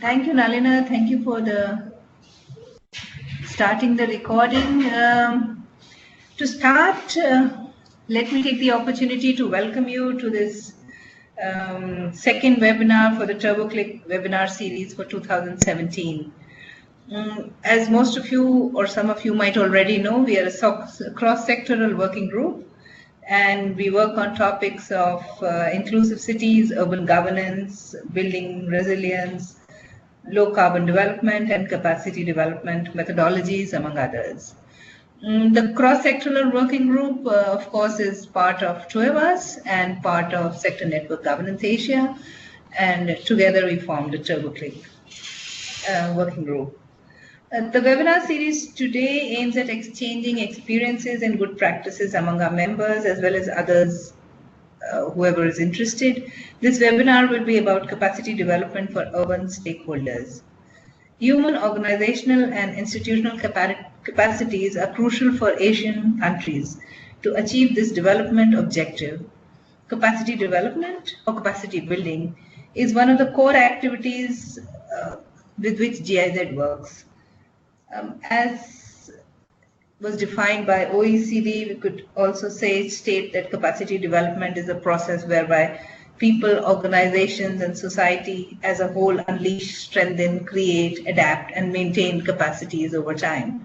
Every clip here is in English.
Thank you, Nalina. Thank you for the starting the recording. To start, let me take the opportunity to welcome you to this second webinar for the TurboClick webinar series for 2017. As most of you or some of you might already know, we are a cross-sectoral working group, and we work on topics of inclusive cities, urban governance, building resilience, low carbon development, and capacity development methodologies, among others. The cross-sectoral working group, of course, is part of TUEVAS and part of Sector Network Governance Asia, and together we formed the TurboClick working group. The webinar series today aims at exchanging experiences and good practices among our members as well as others, whoever is interested. This webinar will be about capacity development for urban stakeholders. Human, organizational, and institutional capacities are crucial for Asian countries to achieve this development objective. Capacity development or capacity building is one of the core activities with which GIZ works. As was defined by OECD, we could also state that capacity development is a process whereby people, organizations, and society as a whole unleash, strengthen, create, adapt, and maintain capacities over time.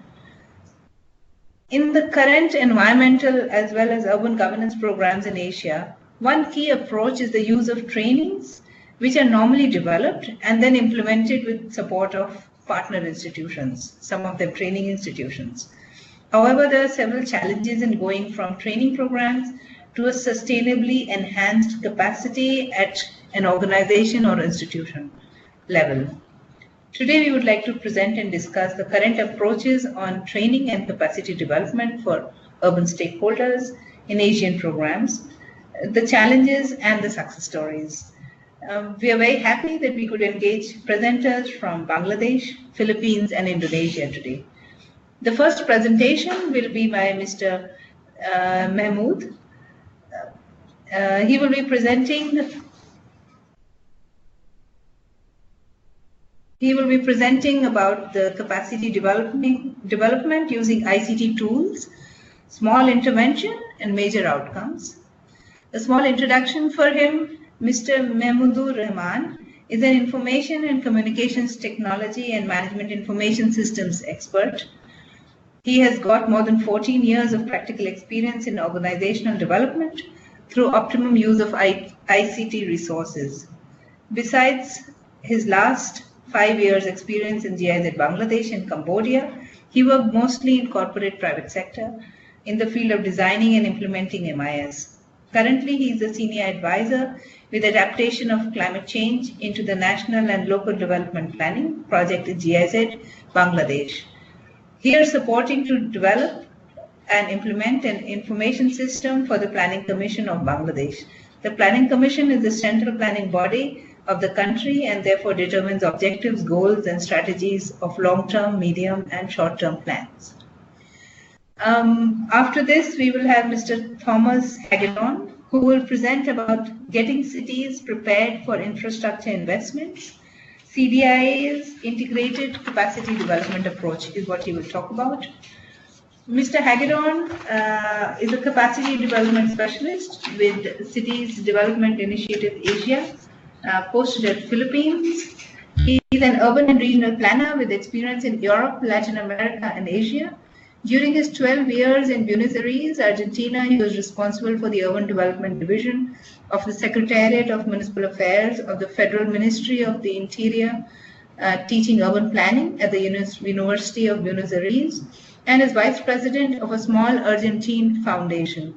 In the current environmental as well as urban governance programs in Asia, one key approach is the use of trainings, which are normally developed and then implemented with support of partner institutions, some of them training institutions. However, there are several challenges in going from training programs to a sustainably enhanced capacity at an organization or institution level. Today, we would like to present and discuss the current approaches on training and capacity development for urban stakeholders in Asian programs, the challenges and the success stories. We are very happy that we could engage presenters from Bangladesh, Philippines, and Indonesia today. The first presentation will be by Mr. Mahmood. He will be presenting about the capacity development using ICT tools, small intervention, and major outcomes. A small introduction for him. Mr. Mahmudur Rahman is an information and communications technology and management information systems expert. He has got more than 14 years of practical experience in organizational development through optimum use of ICT resources. Besides his last 5 years experience in GIZ Bangladesh and Cambodia, he worked mostly in corporate private sector in the field of designing and implementing MIS. Currently, he is a senior advisor with adaptation of climate change into the national and local development planning project in GIZ, Bangladesh. Here, supporting to develop and implement an information system for the Planning Commission of Bangladesh. The Planning Commission is the central planning body of the country and therefore determines objectives, goals, and strategies of long-term, medium, and short-term plans. After this, we will have Mr. Thomas Hagedorn, who will present about getting cities prepared for infrastructure investments. CDIA's integrated capacity development approach is what he will talk about. Mr. Hagedorn is a capacity development specialist with Cities Development Initiative Asia, posted at Philippines. He is an urban and regional planner with experience in Europe, Latin America, and Asia. During his 12 years in Buenos Aires, Argentina, he was responsible for the Urban Development Division of the Secretariat of Municipal Affairs of the Federal Ministry of the Interior, teaching urban planning at the University of Buenos Aires, and is vice president of a small Argentine foundation.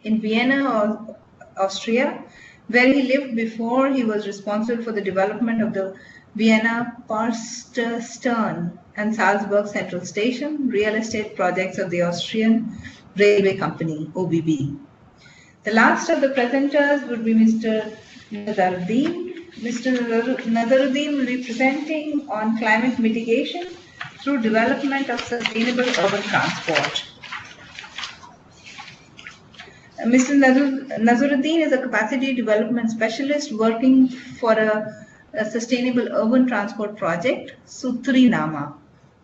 In Vienna, Austria, where he lived before, he was responsible for the development of the Vienna Stern and Salzburg Central Station real estate projects of the Austrian Railway Company, OBB. The last of the presenters would be Mr. Nazaruddin. Mr. Nazaruddin will be presenting on climate mitigation through development of sustainable urban transport. Mr. Nazaruddin is a capacity development specialist working for a a sustainable urban transport project, Sutrinama,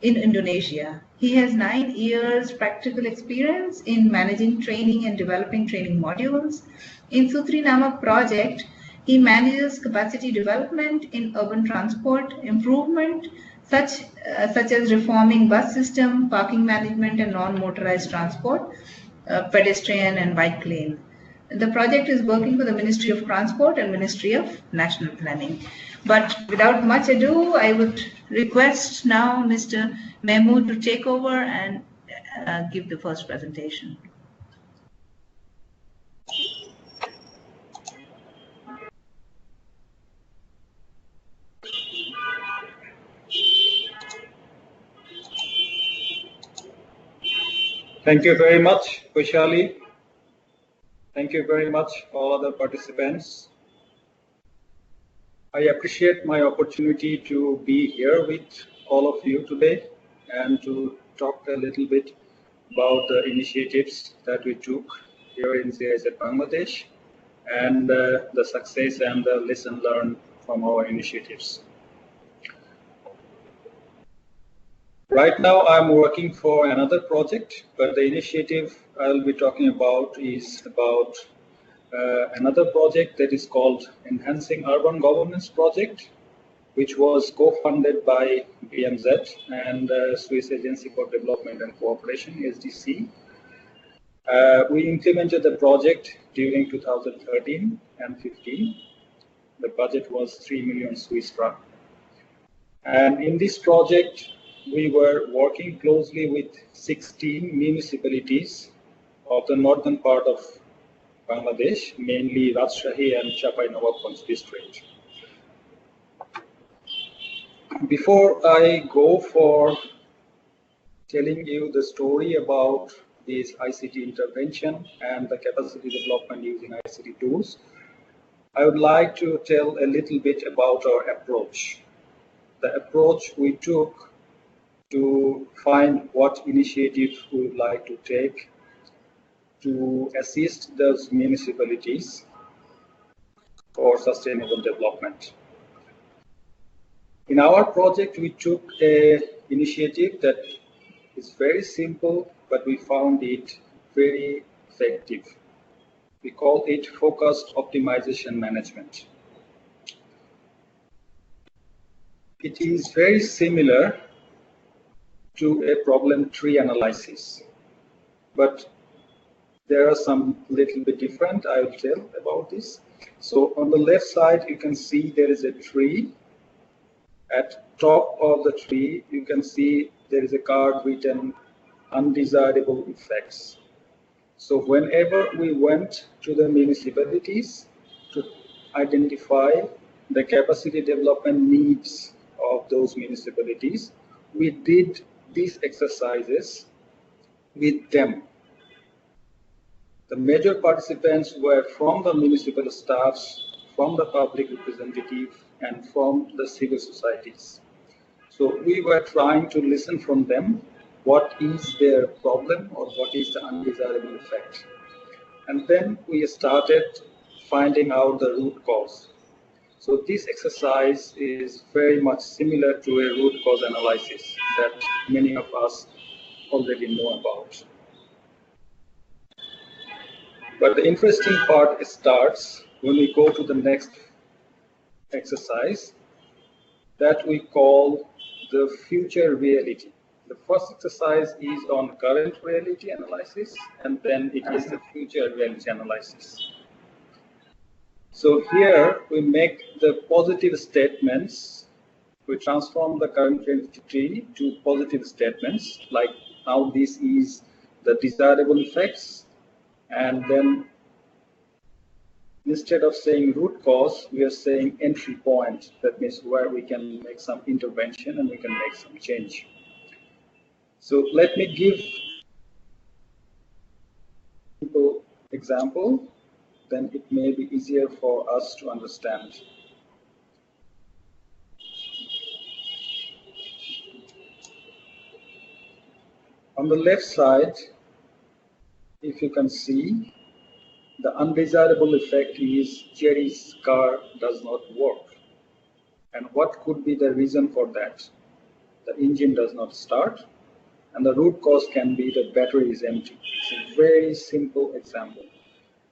in Indonesia. He has 9 years practical experience in managing training and developing training modules. In Sutrinama project, he manages capacity development in urban transport improvement, such as reforming bus system, parking management, and non-motorized transport, pedestrian and bike lane. The project is working for the Ministry of Transport and Ministry of National Planning. But without much ado, I would request now Mr. Mahmood to take over and give the first presentation. Thank you very much, Vaishali. Thank you very much, all other participants. I appreciate my opportunity to be here with all of you today and to talk a little bit about the initiatives that we took here in CIZ Bangladesh and the success and the lesson learned from our initiatives. Right now, I'm working for another project, but the initiative I'll be talking about is about another project that is called Enhancing Urban Governance Project, which was co-funded by BMZ and Swiss Agency for Development and Cooperation, SDC. We implemented the project during 2013 and 15. The budget was 3 million Swiss francs. And in this project, we were working closely with 16 municipalities of the northern part of Bangladesh, mainly Rajshahi and Chapai-Nawabganj district. Before I go for telling you the story about this ICT intervention and the capacity development using ICT tools, I would like to tell a little bit about our approach. The approach we took to find what initiative we would like to take to assist those municipalities for sustainable development. In our project, we took an initiative that is very simple, but we found it very effective. We call it focused optimization management. It is very similar to a problem tree analysis, but there are some little bit different. I will tell about this. So on the left side, you can see there is a tree. At top of the tree, you can see there is a card written undesirable effects. So whenever we went to the municipalities to identify the capacity development needs of those municipalities, we did these exercises with them. The major participants were from the municipal staffs, from the public representative, and from the civil societies. So we were trying to listen from them what is their problem or what is the undesirable effect. And then we started finding out the root cause. So this exercise is very much similar to a root cause analysis that many of us already know about. But the interesting part starts when we go to the next exercise that we call the future reality. The first exercise is on current reality analysis, and then it is the future reality analysis. So here we make the positive statements. We transform the current reality to positive statements, like now this is the desirable effects. And then instead of saying root cause, we are saying entry point. That means where we can make some intervention and we can make some change. So let me give a simple example, then it may be easier for us to understand. On the left side, if you can see, the undesirable effect is Jerry's car does not work. And what could be the reason for that? The engine does not start, and the root cause can be the battery is empty. It's a very simple example.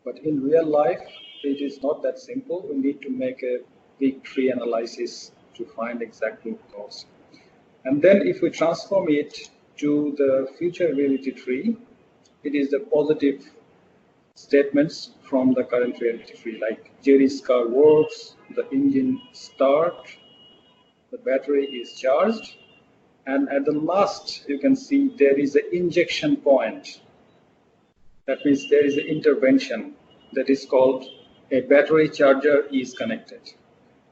But in real life, it is not that simple. We need to make a big tree analysis to find exact root cause. And then if we transform it to the future reality tree, it is the positive statements from the current reality tree, like Jerry's car works, the engine start, the battery is charged, and at the last you can see there is an injection point. That means there is an intervention that is called a battery charger is connected.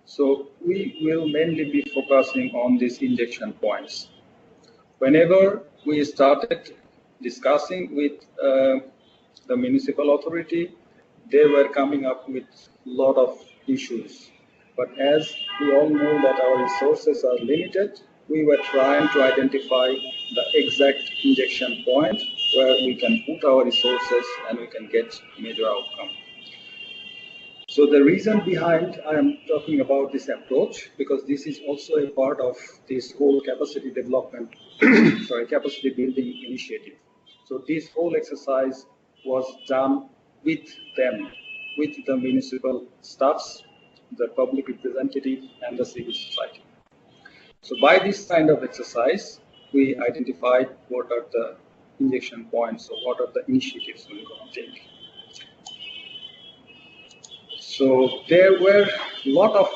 So we will mainly be focusing on these injection points. Whenever we started discussing with the municipal authority, they were coming up with a lot of issues. But as we all know that our resources are limited, we were trying to identify the exact injection point where we can put our resources and we can get major outcome. So the reason behind I am talking about this approach, because this is also a part of this whole capacity development, capacity building initiative. So this whole exercise was done with them, with the municipal staffs, the public representative, and the civil society. So by this kind of exercise, we identified what are the injection points or what are the initiatives we're going to take. So there were a lot of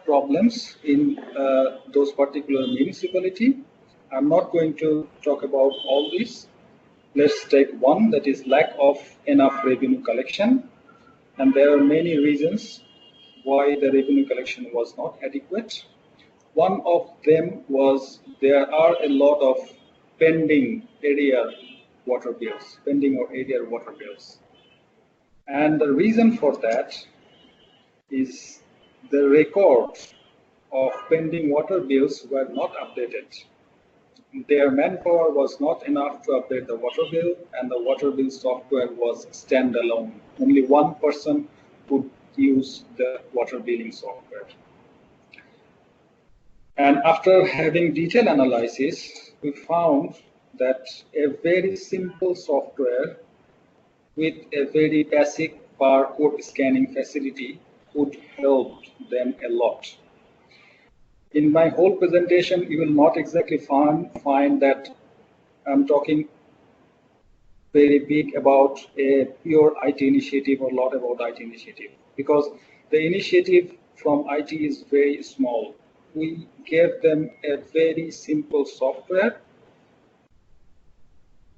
problems in those particular municipality. I'm not going to talk about all this. Let's take one, that is lack of enough revenue collection. And there are many reasons why the revenue collection was not adequate. One of them was there are a lot of pending area water bills, And the reason for that is the records of pending water bills were not updated. Their manpower was not enough to update the water bill, and the water bill software was standalone. Only one person could use the water billing software. And after having detailed analysis, we found that a very simple software with a very basic barcode scanning facility would help them a lot. In my whole presentation, you will not exactly find that I'm talking very big about a pure IT initiative or a lot about IT initiative, because the initiative from IT is very small. We gave them a very simple software,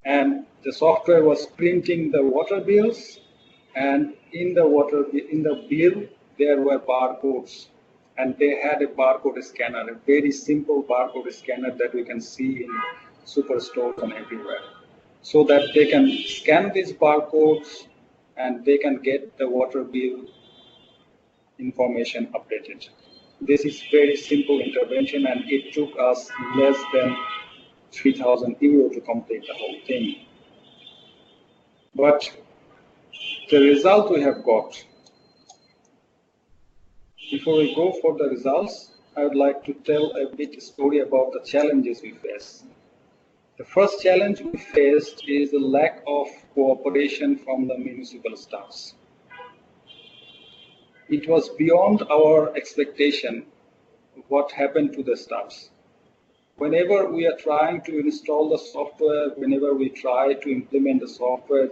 and the software was printing the water bills, and in the bill there were barcodes, and they had a barcode scanner, a very simple barcode scanner that we can see in superstores and everywhere, so that they can scan these barcodes and they can get the water bill information updated. This is very simple intervention, and it took us less than 3,000 euro to complete the whole thing. But the result we have got, before we go for the results, I would like to tell a bit story about the challenges we face. The first challenge we faced is the lack of cooperation from the municipal staffs. It was beyond our expectation what happened to the staffs. Whenever we are trying to install the software, whenever we try to implement the software,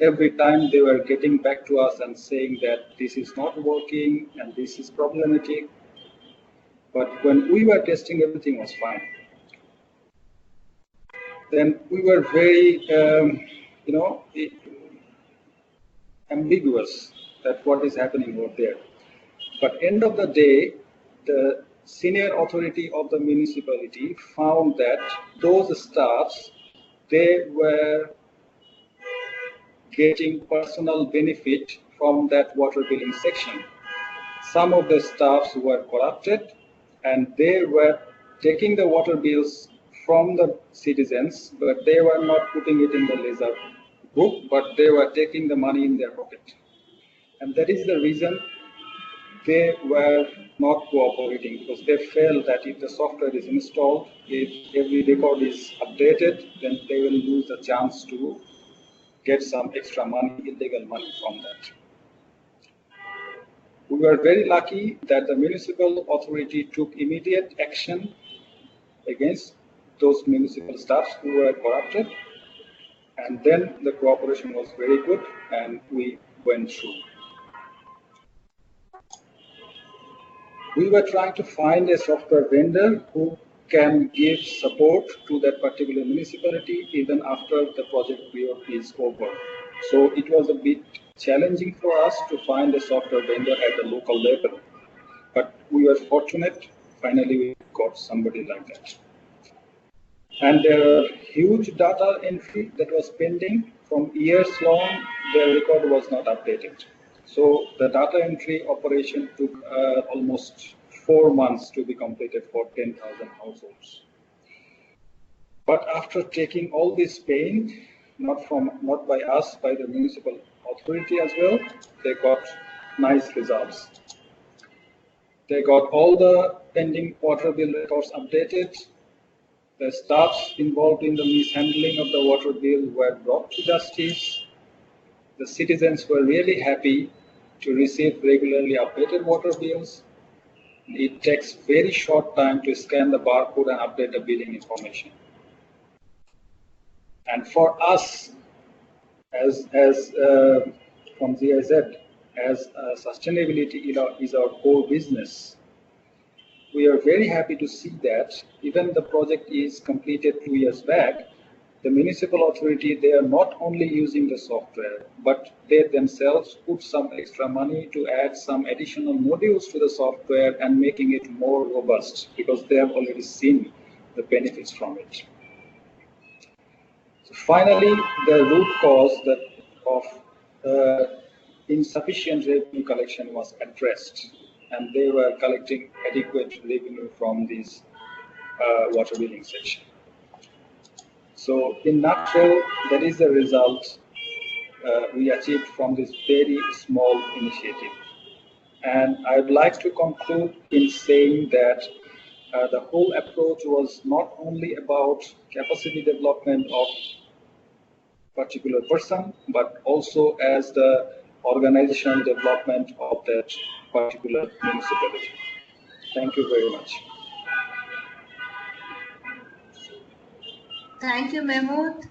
every time they were getting back to us and saying that this is not working and this is problematic. But when we were testing, everything was fine. Then we were very, ambiguous that what is happening over there. But end of the day, the senior authority of the municipality found that those staffs, they were getting personal benefit from that water billing section. Some of the staffs were corrupted, and they were taking the water bills from the citizens, but they were not putting it in the ledger book, but they were taking the money in their pocket. And that is the reason they were not cooperating because they felt that if the software is installed, if every record is updated, then they will lose the chance to get some extra money, illegal money from that. We were very lucky that the municipal authority took immediate action against those municipal staffs who were corrupted, and then the cooperation was very good and we went through. We were trying to find a software vendor who can give support to that particular municipality even after the project period is over. So it was a bit challenging for us to find a software vendor at the local level. But we were fortunate, finally we got somebody like that. And there are huge data entry that was pending. From years long, the record was not updated. So the data entry operation took almost 4 months to be completed for 10,000 households. But after taking all this pain, not by us, by the municipal authority as well, they got nice results. They got all the pending water bill records updated. The staffs involved in the mishandling of the water bill were brought to justice. The citizens were really happy to receive regularly updated water bills. It takes very short time to scan the barcode and update the billing information. And for us, as from GIZ, as sustainability is our core business, we are very happy to see that even the project is completed 2 years back, the municipal authority, they are not only using the software, but they themselves put some extra money to add some additional modules to the software and making it more robust because they have already seen the benefits from it. So finally, the root cause of insufficient revenue collection was addressed, and they were collecting adequate revenue from this water billing section. So in nutshell, that is the result we achieved from this very small initiative. And I'd like to conclude in saying that the whole approach was not only about capacity development of particular person, but also as the organizational development of that particular municipality. Thank you very much. Thank you, Mahmood.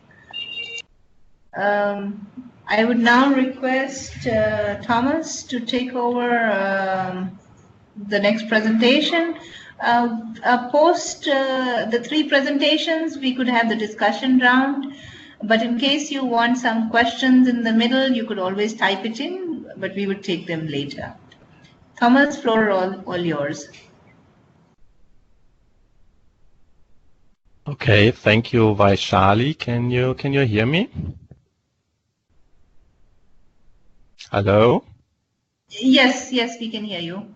I would now request Thomas to take over the next presentation. Post the 3 presentations, we could have the discussion round. But in case you want some questions in the middle, you could always type it in, but we would take them later. Thomas, floor all yours. Okay, thank you, Vaishali. Can you hear me? Hello? Yes, we can hear you.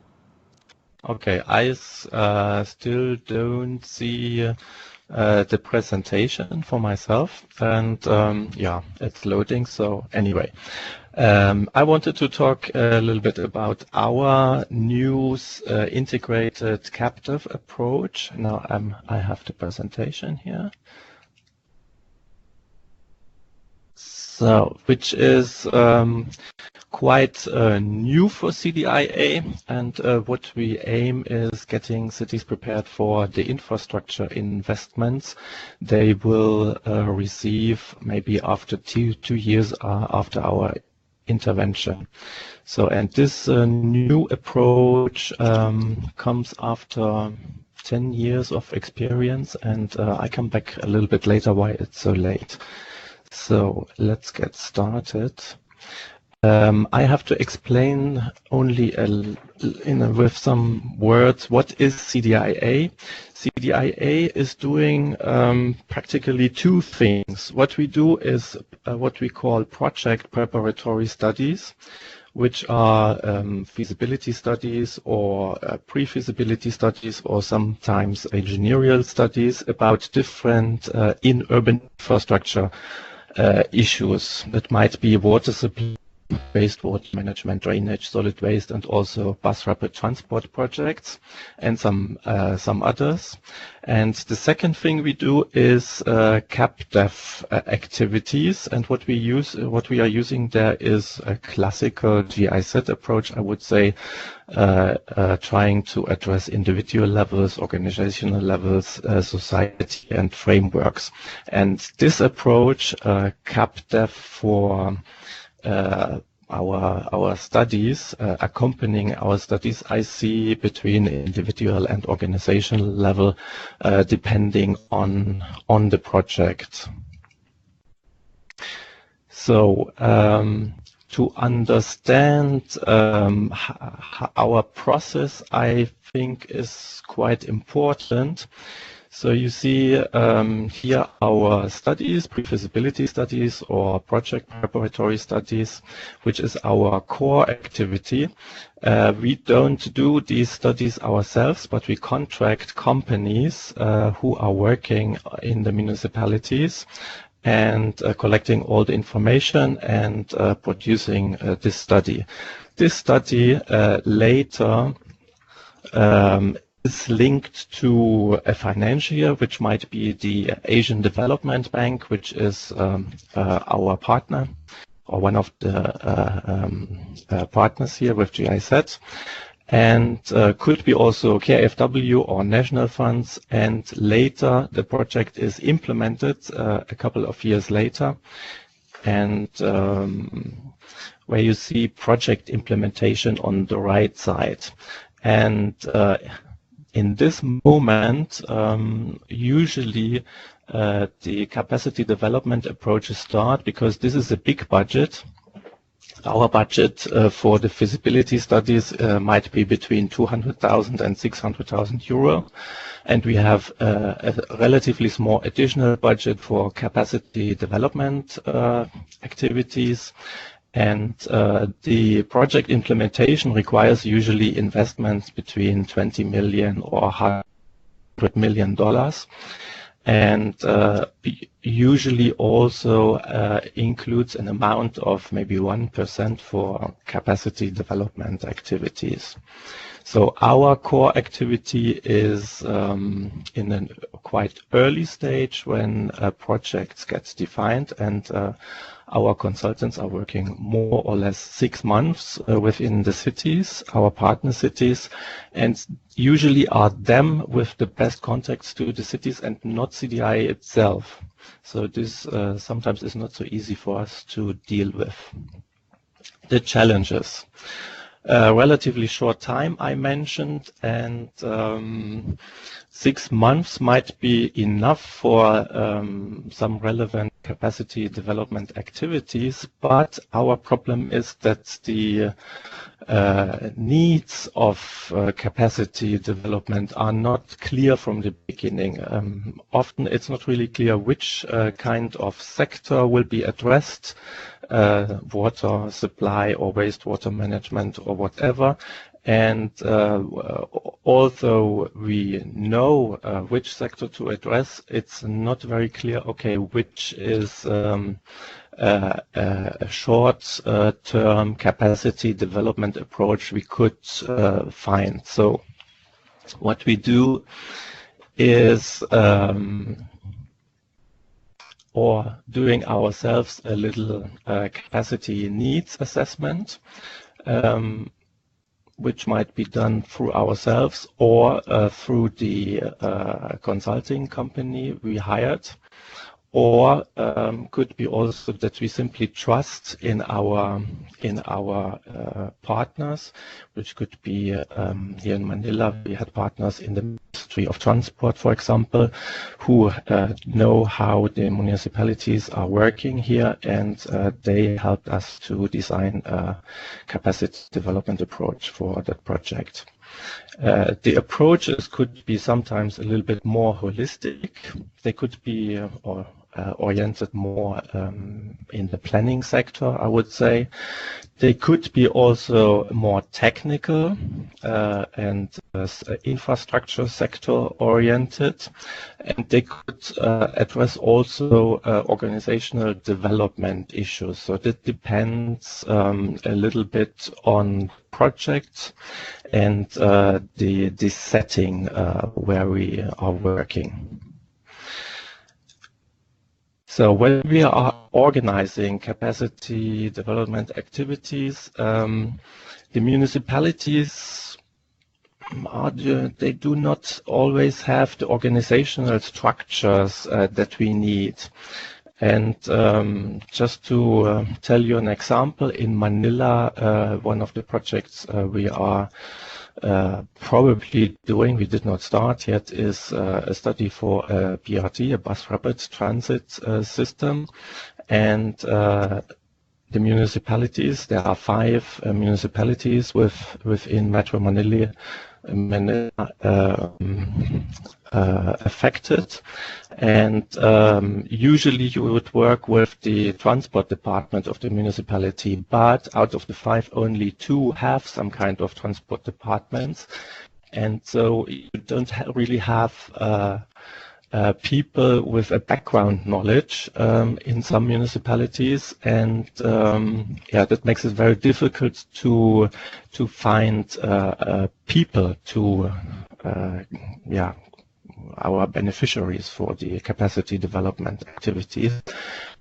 Okay, I still don't see the presentation for myself, and yeah, it's loading. So anyway, I wanted to talk a little bit about our new integrated captive approach. Now I have the presentation here. So, which is quite new for CDIA, and what we aim is getting cities prepared for the infrastructure investments they will receive maybe after two years after our intervention. So, and this new approach comes after 10 years of experience, and I come back a little bit later why it's so late. So let's get started. I have to explain only with some words what is CDIA. CDIA is doing practically 2 things. What we do is what we call project preparatory studies, which are feasibility studies or pre-feasibility studies or sometimes engineering studies about different in urban infrastructure issues that might be water supply, wastewater management, drainage, solid waste, and also bus rapid transport projects, and some others. And the second thing we do is CapDev activities, and what we are using there is a classical GIZ approach, I would say, trying to address individual levels, organizational levels, society, and frameworks. And this approach, CapDev for our studies, accompanying our studies, I see between individual and organizational level, depending on the project. So to understand our process, I think is quite important. So you see here our studies, pre-feasibility studies or project preparatory studies, which is our core activity. We don't do these studies ourselves, but we contract companies who are working in the municipalities and collecting all the information and producing this study. This study later is linked to a financier, which might be the Asian Development Bank, which is our partner or one of the partners here with GIZ, and could be also KfW or national funds. And later the project is implemented a couple of years later, and where you see project implementation on the right side. And in this moment, usually the capacity development approaches start, because this is a big budget. Our budget for the feasibility studies might be between 200,000 and 600,000 euro. And we have a relatively small additional budget for capacity development activities. And the project implementation requires usually investments between 20 million or $100 million. And usually also includes an amount of maybe 1% for capacity development activities. So our core activity is in a quite early stage when projects get defined, and our consultants are working more or less 6 months within the cities, our partner cities, and usually are them with the best contacts to the cities and not CDI itself. So this sometimes is not so easy for us to deal with. The challenges. Relatively short time I mentioned, and 6 months might be enough for some relevant capacity development activities, but our problem is that the needs of capacity development are not clear from the beginning. Often it's not really clear which kind of sector will be addressed, water supply or wastewater management or whatever. And although we know which sector to address, it's not very clear, okay, which is a short-term capacity development approach we could find. So what we do is or doing ourselves a little capacity needs assessment, which might be done through ourselves or through the consulting company we hired, or could be also that we simply trust in our partners, which could be here in Manila. We had partners in the Ministry of Transport, for example, who know how the municipalities are working here, and they helped us to design a capacity development approach for that project. The approaches could be sometimes a little bit more holistic. They could be oriented more in the planning sector, I would say. They could be also more technical and infrastructure sector oriented, and they could address also organizational development issues. So that depends a little bit on projects and the setting where we are working. So when we are organizing capacity development activities, the municipalities, they do not always have the organizational structures that we need. And just to tell you an example, in Manila, one of the projects we are probably doing, we did not start yet, is a study for a BRT, a bus rapid transit system. And the municipalities, there are 5 municipalities within Metro Manila affected, and usually you would work with the transport department of the municipality, but out of the 5, only 2 have some kind of transport departments, and so you don't really have people with a background knowledge in some municipalities, and yeah, that makes it very difficult to find people to yeah, our beneficiaries for the capacity development activities.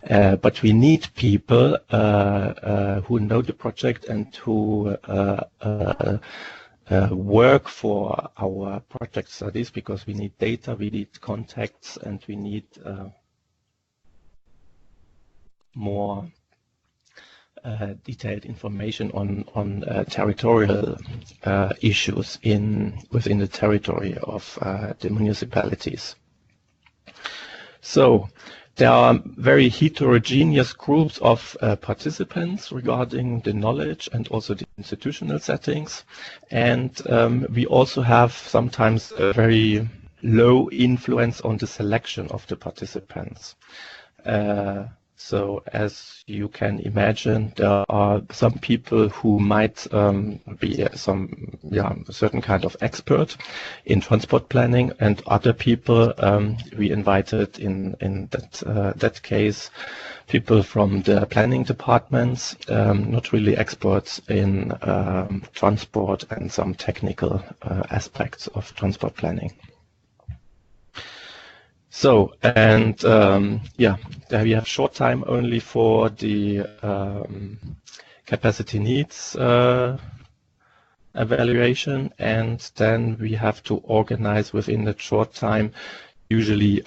But we need people who know the project and who work for our project studies, because we need data, we need contacts, and we need more detailed information on territorial issues within the territory of the municipalities. So there are very heterogeneous groups of participants regarding the knowledge and also the institutional settings. And we also have sometimes a very low influence on the selection of the participants. So as you can imagine, there are some people who might be a certain kind of expert in transport planning, and other people we invited in that case, people from the planning departments, not really experts in transport and some technical aspects of transport planning. So, and yeah, we have short time only for the capacity needs evaluation, and then we have to organize within that short time, usually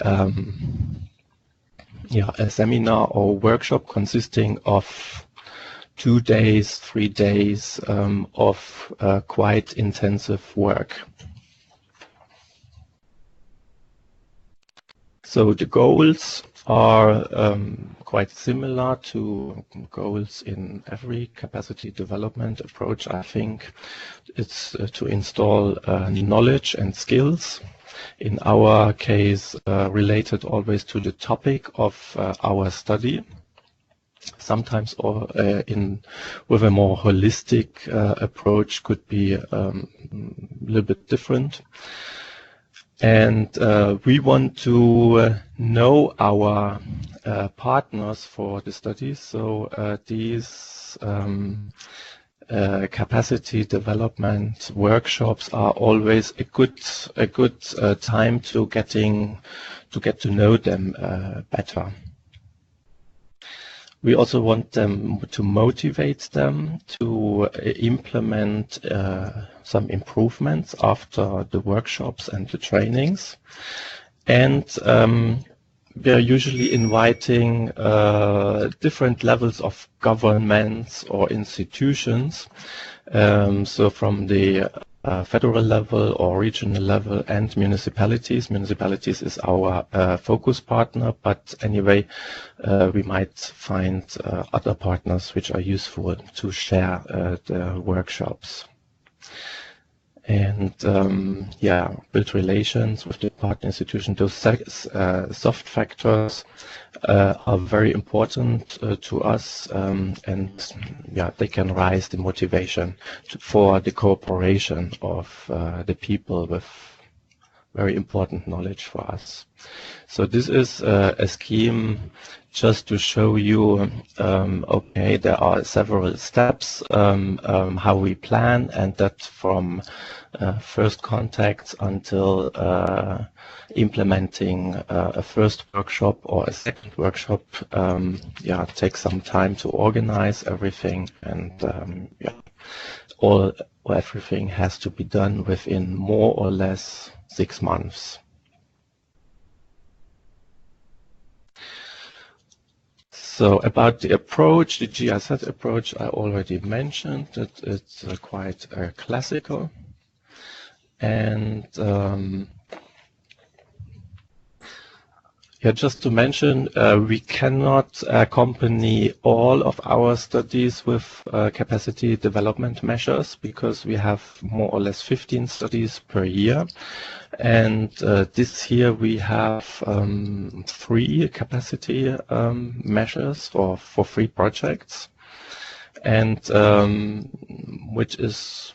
yeah, a seminar or workshop consisting of 2 days, 3 days of quite intensive work. So the goals are quite similar to goals in every capacity development approach. I think it's to install knowledge and skills, in our case related always to the topic of our study, sometimes with a more holistic approach could be a little bit different. And we want to know our partners for the studies. So these capacity development workshops are always a good time to get to know them better. We also want them to motivate them to implement some improvements after the workshops and the trainings. And we are usually inviting different levels of governments or institutions. So from the federal level or regional level and municipalities. Municipalities is our focus partner, but anyway, we might find other partners which are useful to share the workshops. and yeah, build relations with the partner institution. Those soft factors are very important to us, and yeah, they can raise the motivation for the cooperation of the people with very important knowledge for us. So this is a scheme just to show you, okay, there are several steps how we plan, and that from first contacts until implementing a first workshop or a second workshop, yeah, takes some time to organize everything, and yeah, everything has to be done within more or less 6 months. So about the approach, the GIZ approach, I already mentioned that it's quite classical, and yeah, just to mention, we cannot accompany all of our studies with capacity development measures, because we have more or less 15 studies per year. And this year we have 3 capacity measures for 3 projects, and which is,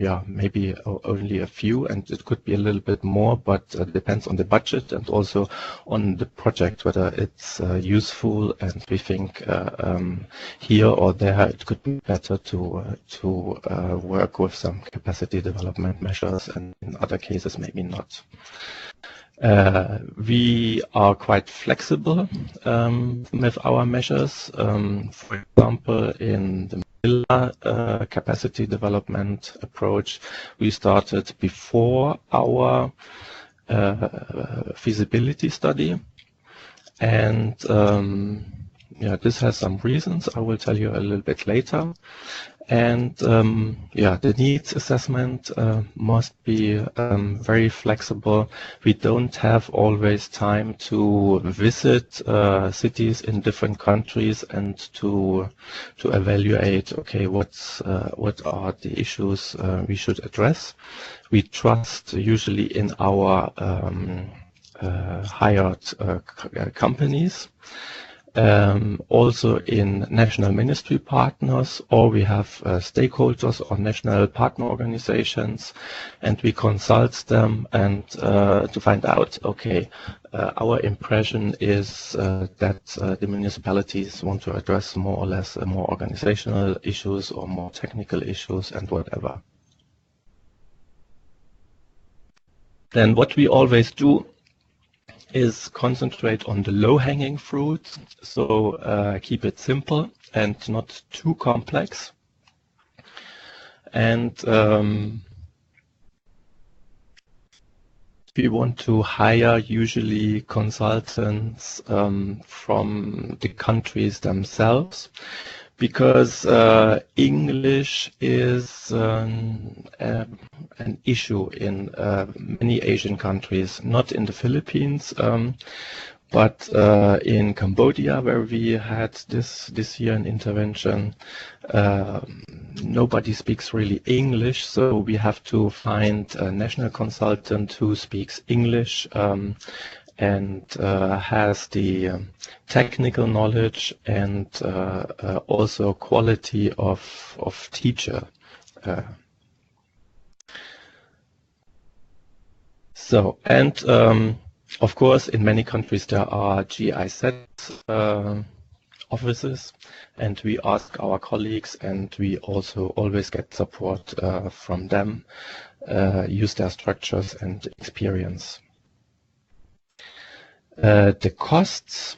yeah, maybe only a few, and it could be a little bit more, but depends on the budget and also on the project, whether it's useful, and we think here or there it could be better to work with some capacity development measures, and in other cases maybe not. We are quite flexible with our measures. For example, in the capacity development approach, we started before our feasibility study, and yeah, this has some reasons I will tell you a little bit later. And yeah, the needs assessment must be very flexible. We don't have always time to visit cities in different countries and to evaluate, okay, what are the issues we should address. We trust usually in our hired companies. Also in national ministry partners, or we have stakeholders or national partner organizations, and we consult them and to find out, okay, our impression is that the municipalities want to address more or less more organizational issues or more technical issues and whatever. Then what we always do is concentrate on the low-hanging fruits, so keep it simple and not too complex. And we want to hire usually consultants from the countries themselves, because English is an issue in many Asian countries, not in the Philippines, but in Cambodia, where we had this year an intervention. Nobody speaks really English, so we have to find a national consultant who speaks English and has the technical knowledge and also quality of teacher. So, and of course, in many countries there are GIZ offices, and we ask our colleagues, and we also always get support from them, use their structures and experience. The costs,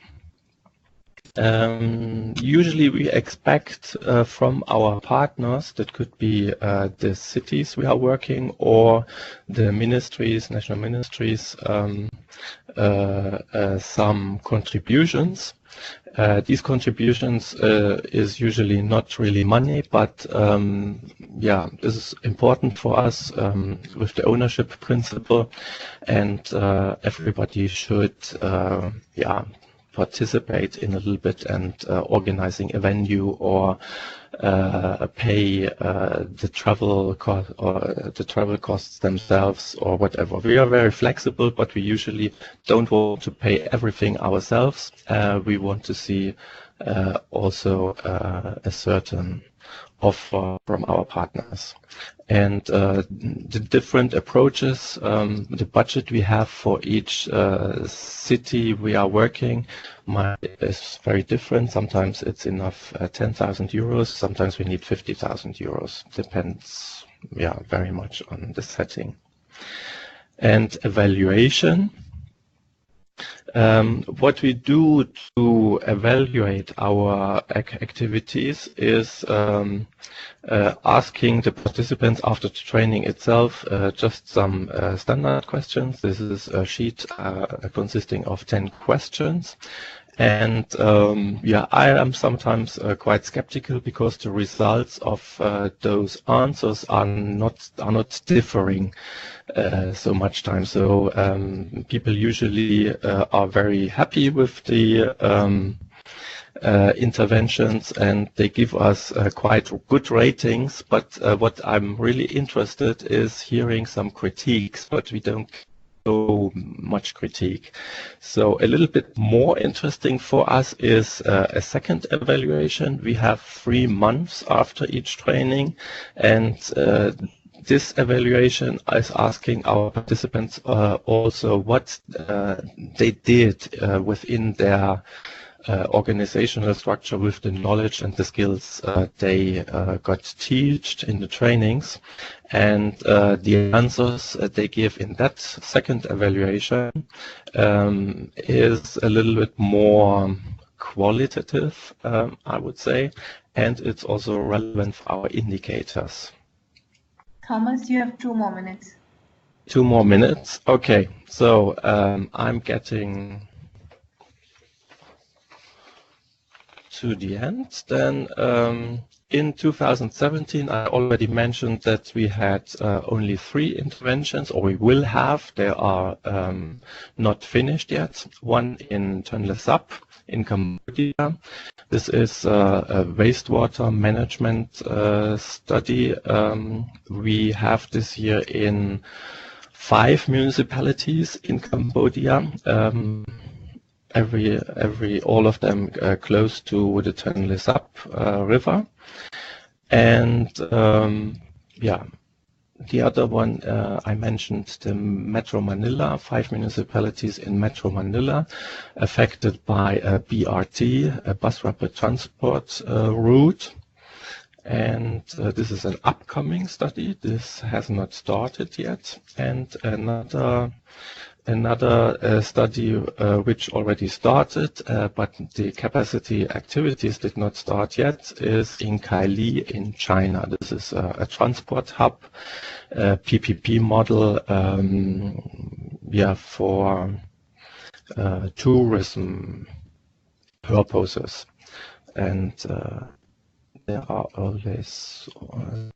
usually we expect from our partners, that could be the cities we are working or the ministries, national ministries, some contributions. These contributions is usually not really money, but yeah, this is important for us with the ownership principle, and everybody should yeah, participate in a little bit and organizing a venue or pay the travel cost or the travel costs themselves or whatever. We are very flexible, but we usually don't want to pay everything ourselves. We want to see also a certain offer from our partners. And the different approaches, the budget we have for each city we are working is very different. Sometimes it's enough 10,000 euros, sometimes we need 50,000 euros. Depends, yeah, very much on the setting. And evaluation. What we do to evaluate our activities is asking the participants after the training itself just some standard questions. This is a sheet consisting of 10 questions. And yeah, I am sometimes quite skeptical because the results of those answers are not differing so much time. So people usually are very happy with the interventions, and they give us quite good ratings. But what I'm really interested is hearing some critiques, but we don't so much critique. So a little bit more interesting for us is a second evaluation. We have 3 months after each training, and this evaluation is asking our participants also what they did within their organizational structure with the knowledge and the skills they got taught in the trainings. And the answers they give in that second evaluation is a little bit more qualitative, I would say, and it's also relevant for our indicators. Thomas, you have 2 more minutes. 2 more minutes? Okay, so I'm getting to the end. Then in 2017, I already mentioned that we had only 3 interventions, or we will have. They are not finished yet. One in Tonle Sap in Cambodia. This is a wastewater management study. We have this year in 5 municipalities in Cambodia. All of them close to the Tonle Sap river. And yeah, the other one I mentioned, the Metro Manila, 5 municipalities in Metro Manila affected by a BRT, a bus rapid transport route. And this is an upcoming study. This has not started yet. And another study which already started, but the capacity activities did not start yet, is in Kaili in China. This is a transport hub, PPP model, yeah, for tourism purposes. And there are always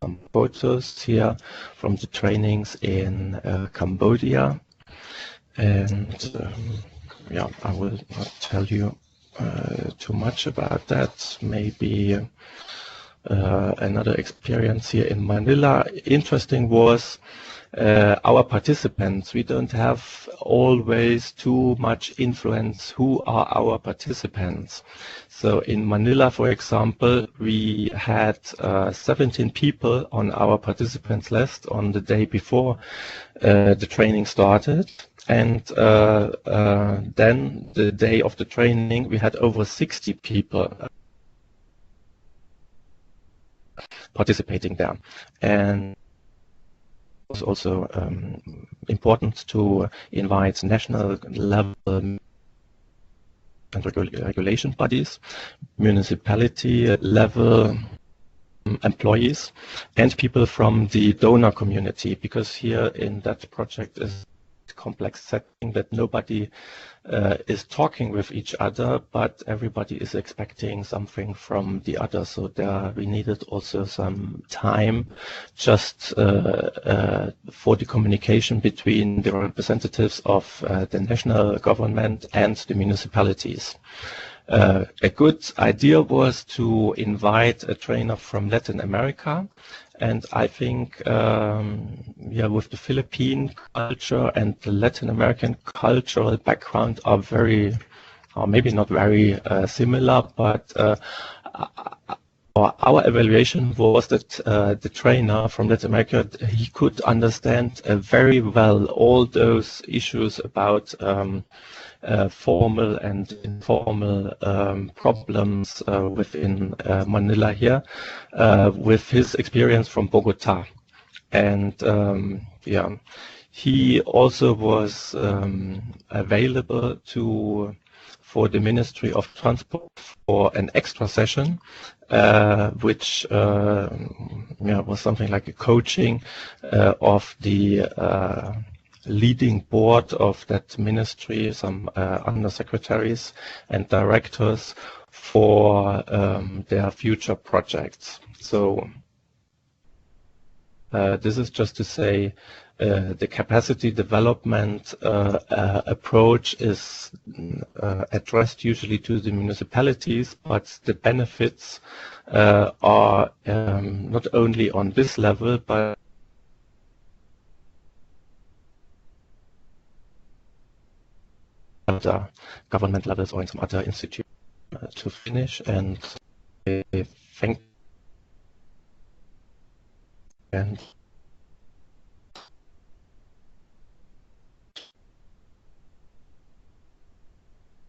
some photos here from the trainings in Cambodia. And yeah, I will not tell you too much about that. Maybe another experience here in Manila. Interesting was our participants. We don't have always too much influence who are our participants. So in Manila, for example, we had 17 people on our participants list on the day before the training started. And then the day of the training, we had over 60 people participating there. And it was also important to invite national level and regulation bodies, municipality level employees, and people from the donor community, because here in that project is complex setting that nobody is talking with each other, but everybody is expecting something from the other. So there we needed also some time just for the communication between the representatives of the national government and the municipalities. a good idea was to invite a trainer from Latin America. And I think, yeah, with the Philippine culture and the Latin American cultural background are very, or maybe not very similar, but our evaluation was that the trainer from Latin America, he could understand very well all those issues about formal and informal problems within Manila here, with his experience from Bogota. And yeah, he also was available for the Ministry of Transport for an extra session, which yeah, was something like a coaching of the leading board of that ministry, some undersecretaries and directors for their future projects. So this is just to say the capacity development approach is addressed usually to the municipalities, but the benefits are not only on this level, but other government levels or in some other institute to finish. And I thank and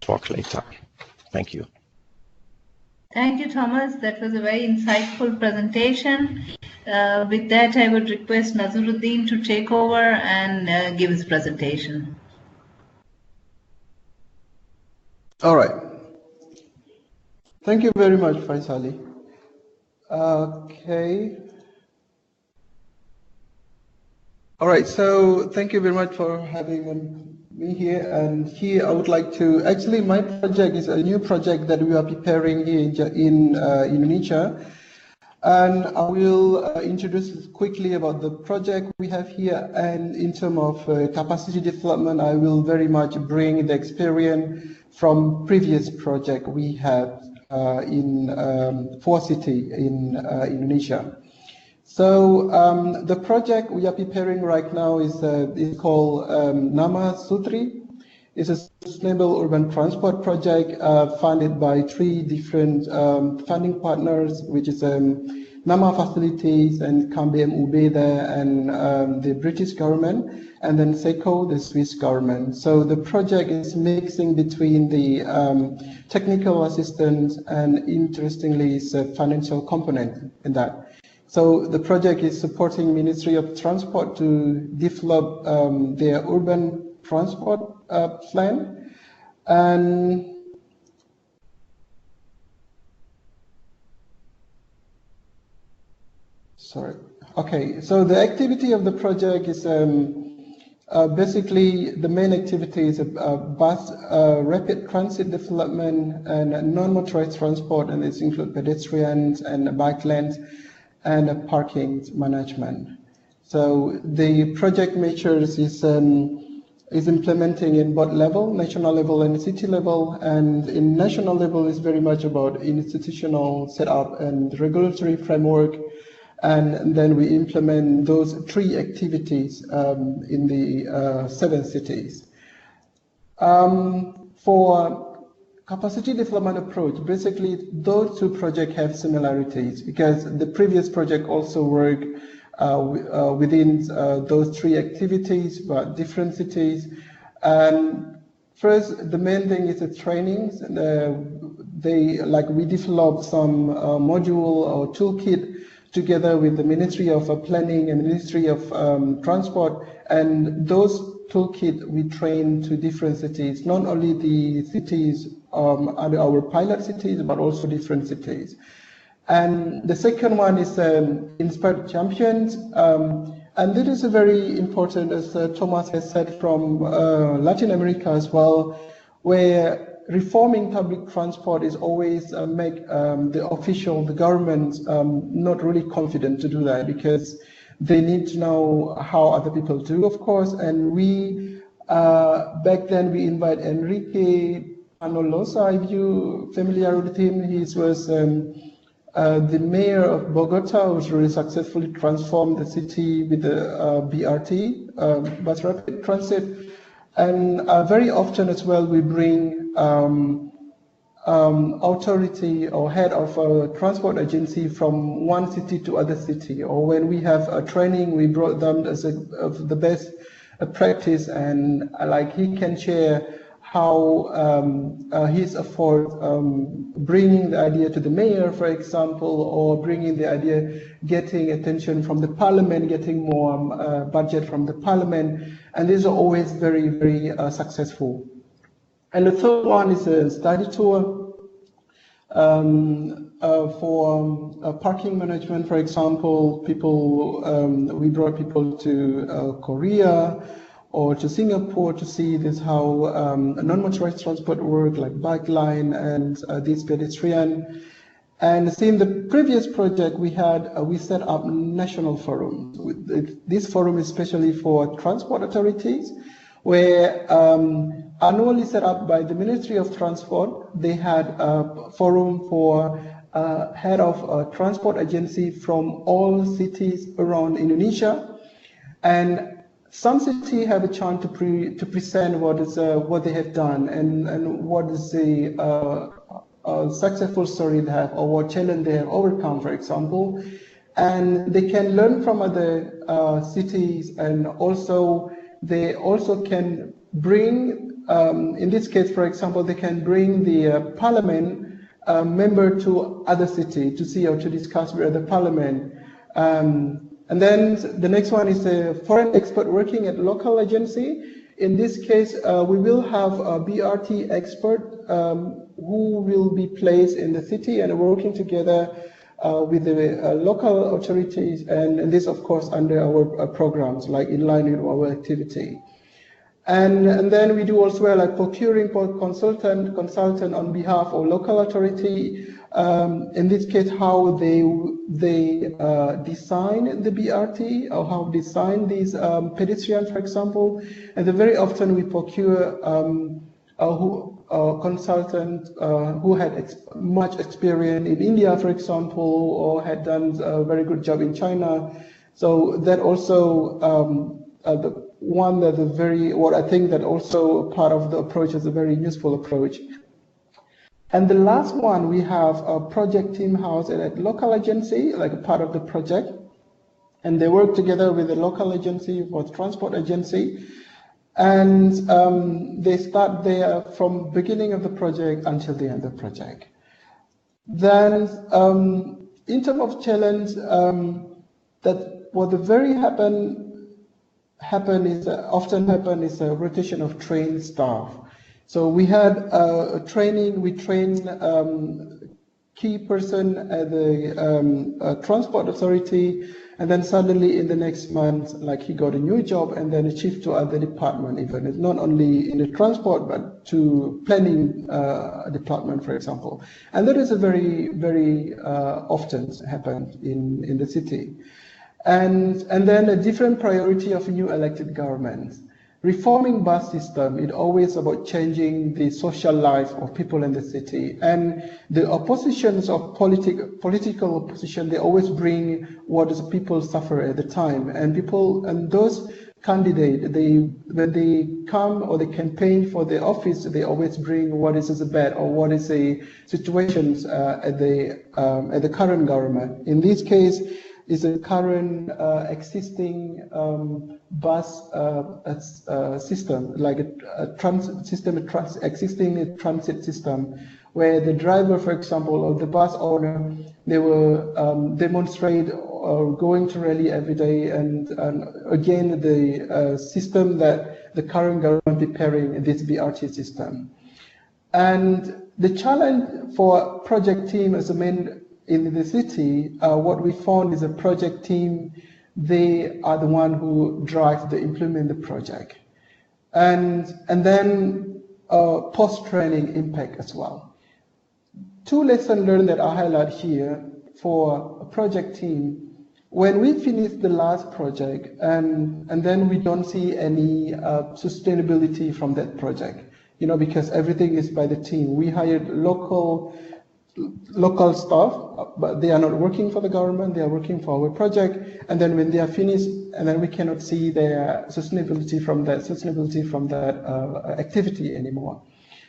talk later. Thank you. Thank you, Thomas. That was a very insightful presentation. With that, I would request Nazaruddin to take over and give his presentation. All right. Thank you very much, Faisali. Okay. All right, so thank you very much for having me here. And here I would like to, actually my project is a new project that we are preparing here in Indonesia. And I will introduce quickly about the project we have here. And in terms of capacity development, I will very much bring the experience from previous project we had in 4 cities in Indonesia. So the project we are preparing right now is called Nazaruddin. It's a sustainable urban transport project funded by 3 different funding partners, which is Nama Facilities and KBM there and the British government, and then SECO, the Swiss government. So the project is mixing between the technical assistance and, interestingly, is a financial component in that. So the project is supporting Ministry of Transport to develop their urban transport plan. And sorry. Okay, so the activity of the project is basically the main activity is bus rapid transit development and non-motorized transport, and this includes pedestrians and bike lanes and parking management. So the project measures is implementing in both level, national level and city level, and in national level is very much about institutional setup and regulatory framework, and then we implement those 3 activities in the 7 cities. For capacity development approach, basically those 2 projects have similarities because the previous project also worked within those 3 activities but different cities. And first, the main thing is the trainings. We developed some module or toolkit together with the Ministry of Planning and Ministry of Transport, and those toolkit we train to different cities, not only the cities our pilot cities, but also different cities. And the second one is Inspired Champions, and this is very important, as Thomas has said, from Latin America as well, where reforming public transport is always make the government not really confident to do that because they need to know how other people do, of course. And we back then we invite Enrique Manolosa, if you familiar with him, he was the mayor of Bogota, who's really successfully transformed the city with the BRT, bus rapid transit. And very often as well, we bring authority or head of a transport agency from one city to other city. Or when we have a training, we brought them as of the best practice, and like he can share how his effort bringing the idea to the mayor, for example, or bringing the idea, getting attention from the parliament, getting more budget from the parliament, and these are always very, very successful. And the third one is a study tour for parking management, for example. We brought people to Korea or to Singapore to see this how non-motorized transport work, like bike line and these pedestrian. And see, in the previous project we set up national forums. This forum is especially for transport authorities, where annually set up by the Ministry of Transport. They had a forum for head of transport agency from all cities around Indonesia, and some cities have a chance to present what they have done and what is the successful story they have or what challenge they have overcome, for example, and they can learn from other cities, and also they also can bring, in this case, for example, they can bring the parliament member to other city to see or to discuss with the parliament. And then the next one is a foreign expert working at local agency. In this case, we will have a BRT expert who will be placed in the city and working together with the local authorities, and this, of course, under our programs, like in line with our activity. And then we do also like procuring consultant on behalf of local authority. In this case, how they design the BRT or how design these pedestrians, for example. And very often we procure consultant who had much experience in India, for example, or had done a very good job in China. So that also what I think that also part of the approach is a very useful approach. And the last one, we have a project team house at local agency, like a part of the project, and they work together with the local agency for transport agency, and they start there from beginning of the project until the end of the project. Then, in terms of challenge, that what the very often happen is a rotation of trained staff. So we had a training. We trained key person at the transport authority, and then suddenly in the next month, like he got a new job and then a shift to other department. Even it's not only in the transport but to planning department, for example. And that is a very, very often happen in the city. And then a different priority of new elected governments. Reforming bus system, it's always about changing the social life of people in the city. And the oppositions of political opposition, they always bring what the people suffer at the time. And those candidates, when they come or they campaign for the office, they always bring what is bad or what is the situations at the current government. In this case, is a current existing bus system, like a transit system, existing transit system, where the driver, for example, or the bus owner, they will demonstrate or going to rally every day, and again the system that the current government preparing this BRT system. And the challenge for project team as a main in the city, what we found is a project team, they are the one who drive the implement the project. And then post-training impact as well. Two lessons learned that I highlight here for a project team. When we finish the last project and then we don't see any sustainability from that project, you know, because everything is by the team. We hired local staff, but they are not working for the government, they are working for our project, and then when they are finished, and then we cannot see their sustainability from that activity anymore.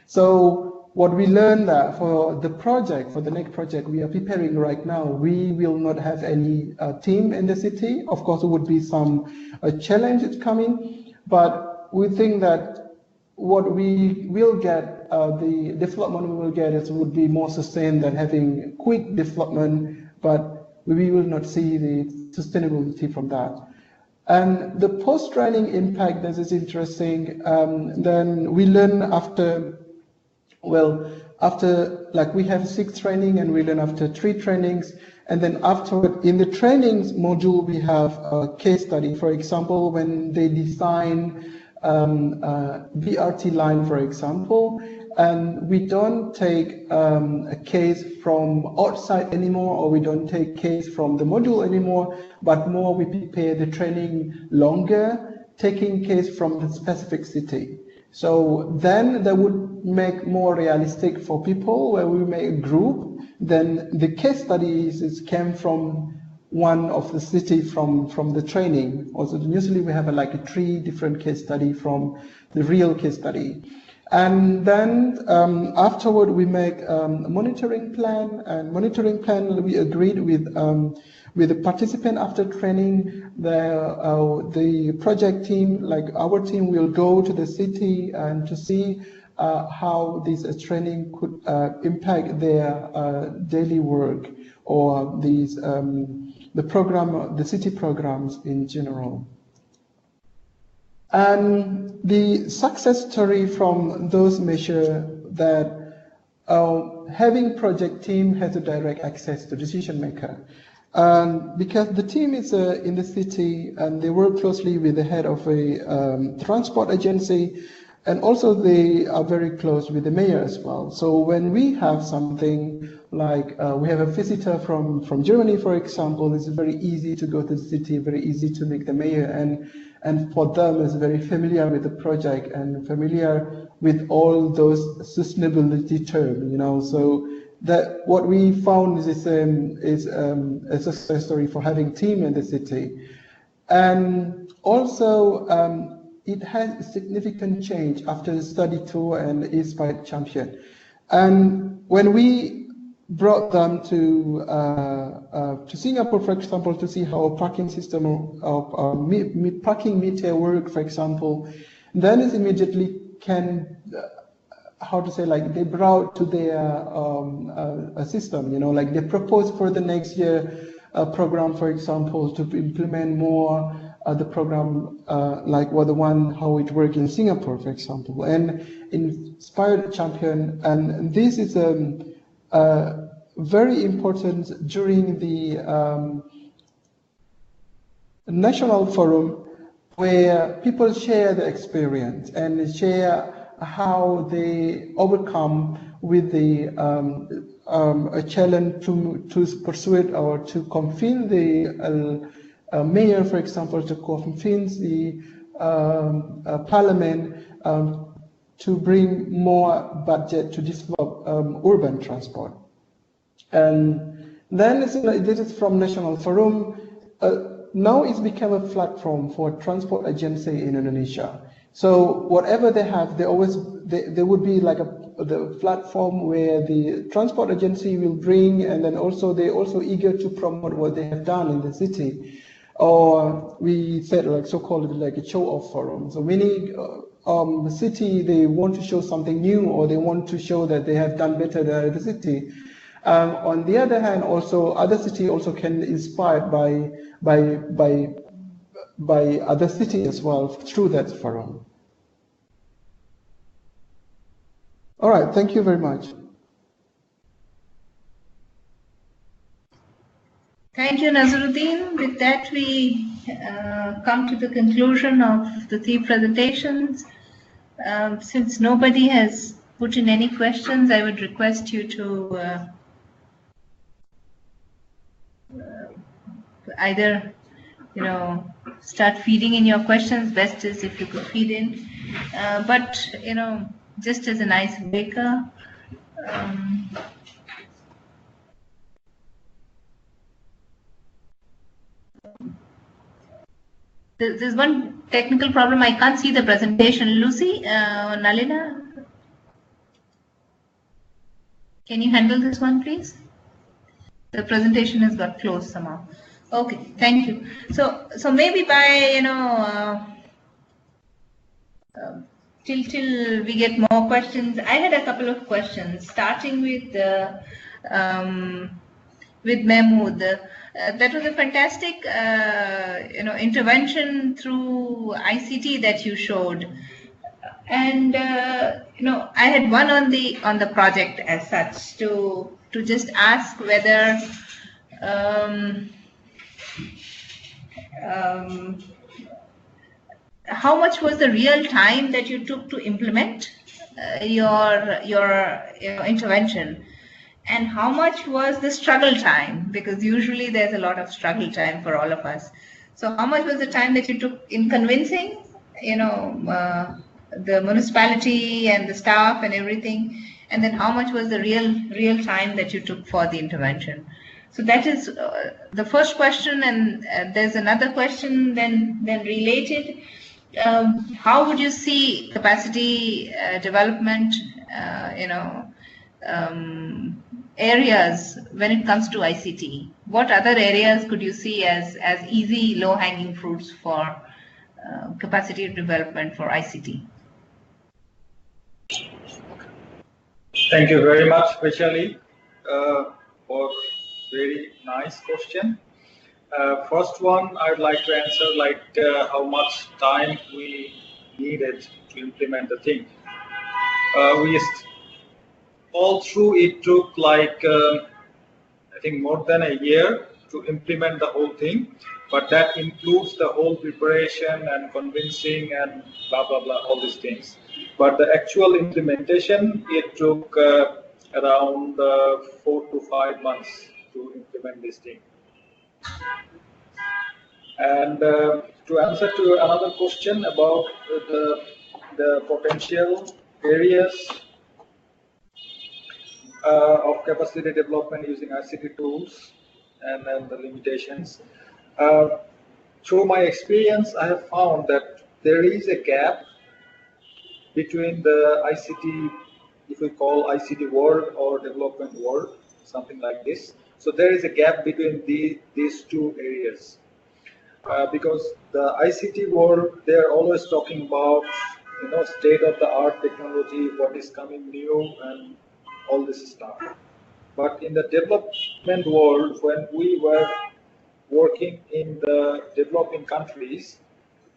So what we learned that for the project, for the next project we are preparing right now, we will not have any team in the city. Of course, there would be some challenges coming, but we think that what we will get, the development we will get would be more sustained than having quick development, but we will not see the sustainability from that. And the post-training impact, this is interesting. Then we learn after like we have 6 training and we learn after 3 trainings. And then afterward, in the trainings module, we have a case study. For example, when they design BRT line, for example, and we don't take a case from outside anymore, or we don't take case from the module anymore, but more we prepare the training longer, taking case from the specific city. So then that would make more realistic for people where we make a group. Then the case studies came from one of the city from the training. Also, usually we have like 3 different case study from the real case study. And then afterward we make a monitoring plan, and monitoring plan we agreed with the participant after training. The project team, like our team, will go to the city and to see how this training could impact their daily work, or these the city programs in general. And the success story from those measures that having project team has a direct access to decision maker. Because the team is in the city and they work closely with the head of a transport agency, and also they are very close with the mayor as well. So when we have something like we have a visitor from Germany, for example, it's very easy to go to the city, very easy to meet the mayor, and for them is very familiar with the project and familiar with all those sustainability terms, you know. So that what we found is a success story for having team in the city. And also it has a significant change after the study tour and Inspired Champion. And when we brought them to Singapore, for example, to see how a parking system of parking meter work, for example, then it immediately can, how to say, like they brought to their a system, you know, like they propose for the next year a program, for example, to implement more the program like what the one how it works in Singapore, for example, and Inspired Champion. And this is very important during the national forum, where people share the experience and share how they overcome with the a challenge to persuade or to convince the mayor, for example, to convince the parliament to bring more budget to develop urban transport. And then this is from National Forum. Now it's become a platform for transport agency in Indonesia. So whatever they have, there would be like the platform where the transport agency will bring, and then also they're also eager to promote what they have done in the city. Or we said like so-called like a show-off forum. So many the city, they want to show something new, or they want to show that they have done better than the city. On the other hand, also other city also can be inspired by other cities as well through that forum. All right, thank you very much. Thank you, Nazaruddin. With that, we come to the conclusion of the 3 presentations. Since nobody has put in any questions, I would request you to either, you know, start feeding in your questions. Best is if you could feed in. But, you know, just as an icebreaker. There's one technical problem. I can't see the presentation. Lucy, Nalina, can you handle this one, please? The presentation has got closed somehow. Okay, thank you. So maybe by till we get more questions. I had a couple of questions, starting with Mahmood. That was a fantastic, intervention through ICT that you showed, and I had one on the project as such to just ask whether how much was the real time that you took to implement your intervention, and how much was the struggle time? Because usually there's a lot of struggle time for all of us. So how much was the time that you took in convincing, the municipality and the staff and everything, and then how much was the real time that you took for the intervention? So that is the first question, and there's another question then related. How would you see capacity development, areas when it comes to ICT? What other areas could you see as easy, low-hanging fruits for capacity development for ICT? Thank you very much, Vaishali, for very nice question. First one, I'd like to answer how much time we needed to implement the thing. All through it took I think more than a year to implement the whole thing, but that includes the whole preparation and convincing and blah blah blah, all these things. But the actual implementation, it took around 4 to 5 months to implement this thing. And to answer to another question about the potential areas of capacity development using ICT tools and then the limitations. Through my experience, I have found that there is a gap between the ICT, if we call ICT world or development world, something like this. So there is a gap between these two areas. Because the ICT world, they're always talking about, state-of-the-art technology, what is coming new, and all this stuff. But in the development world, when we were working in the developing countries,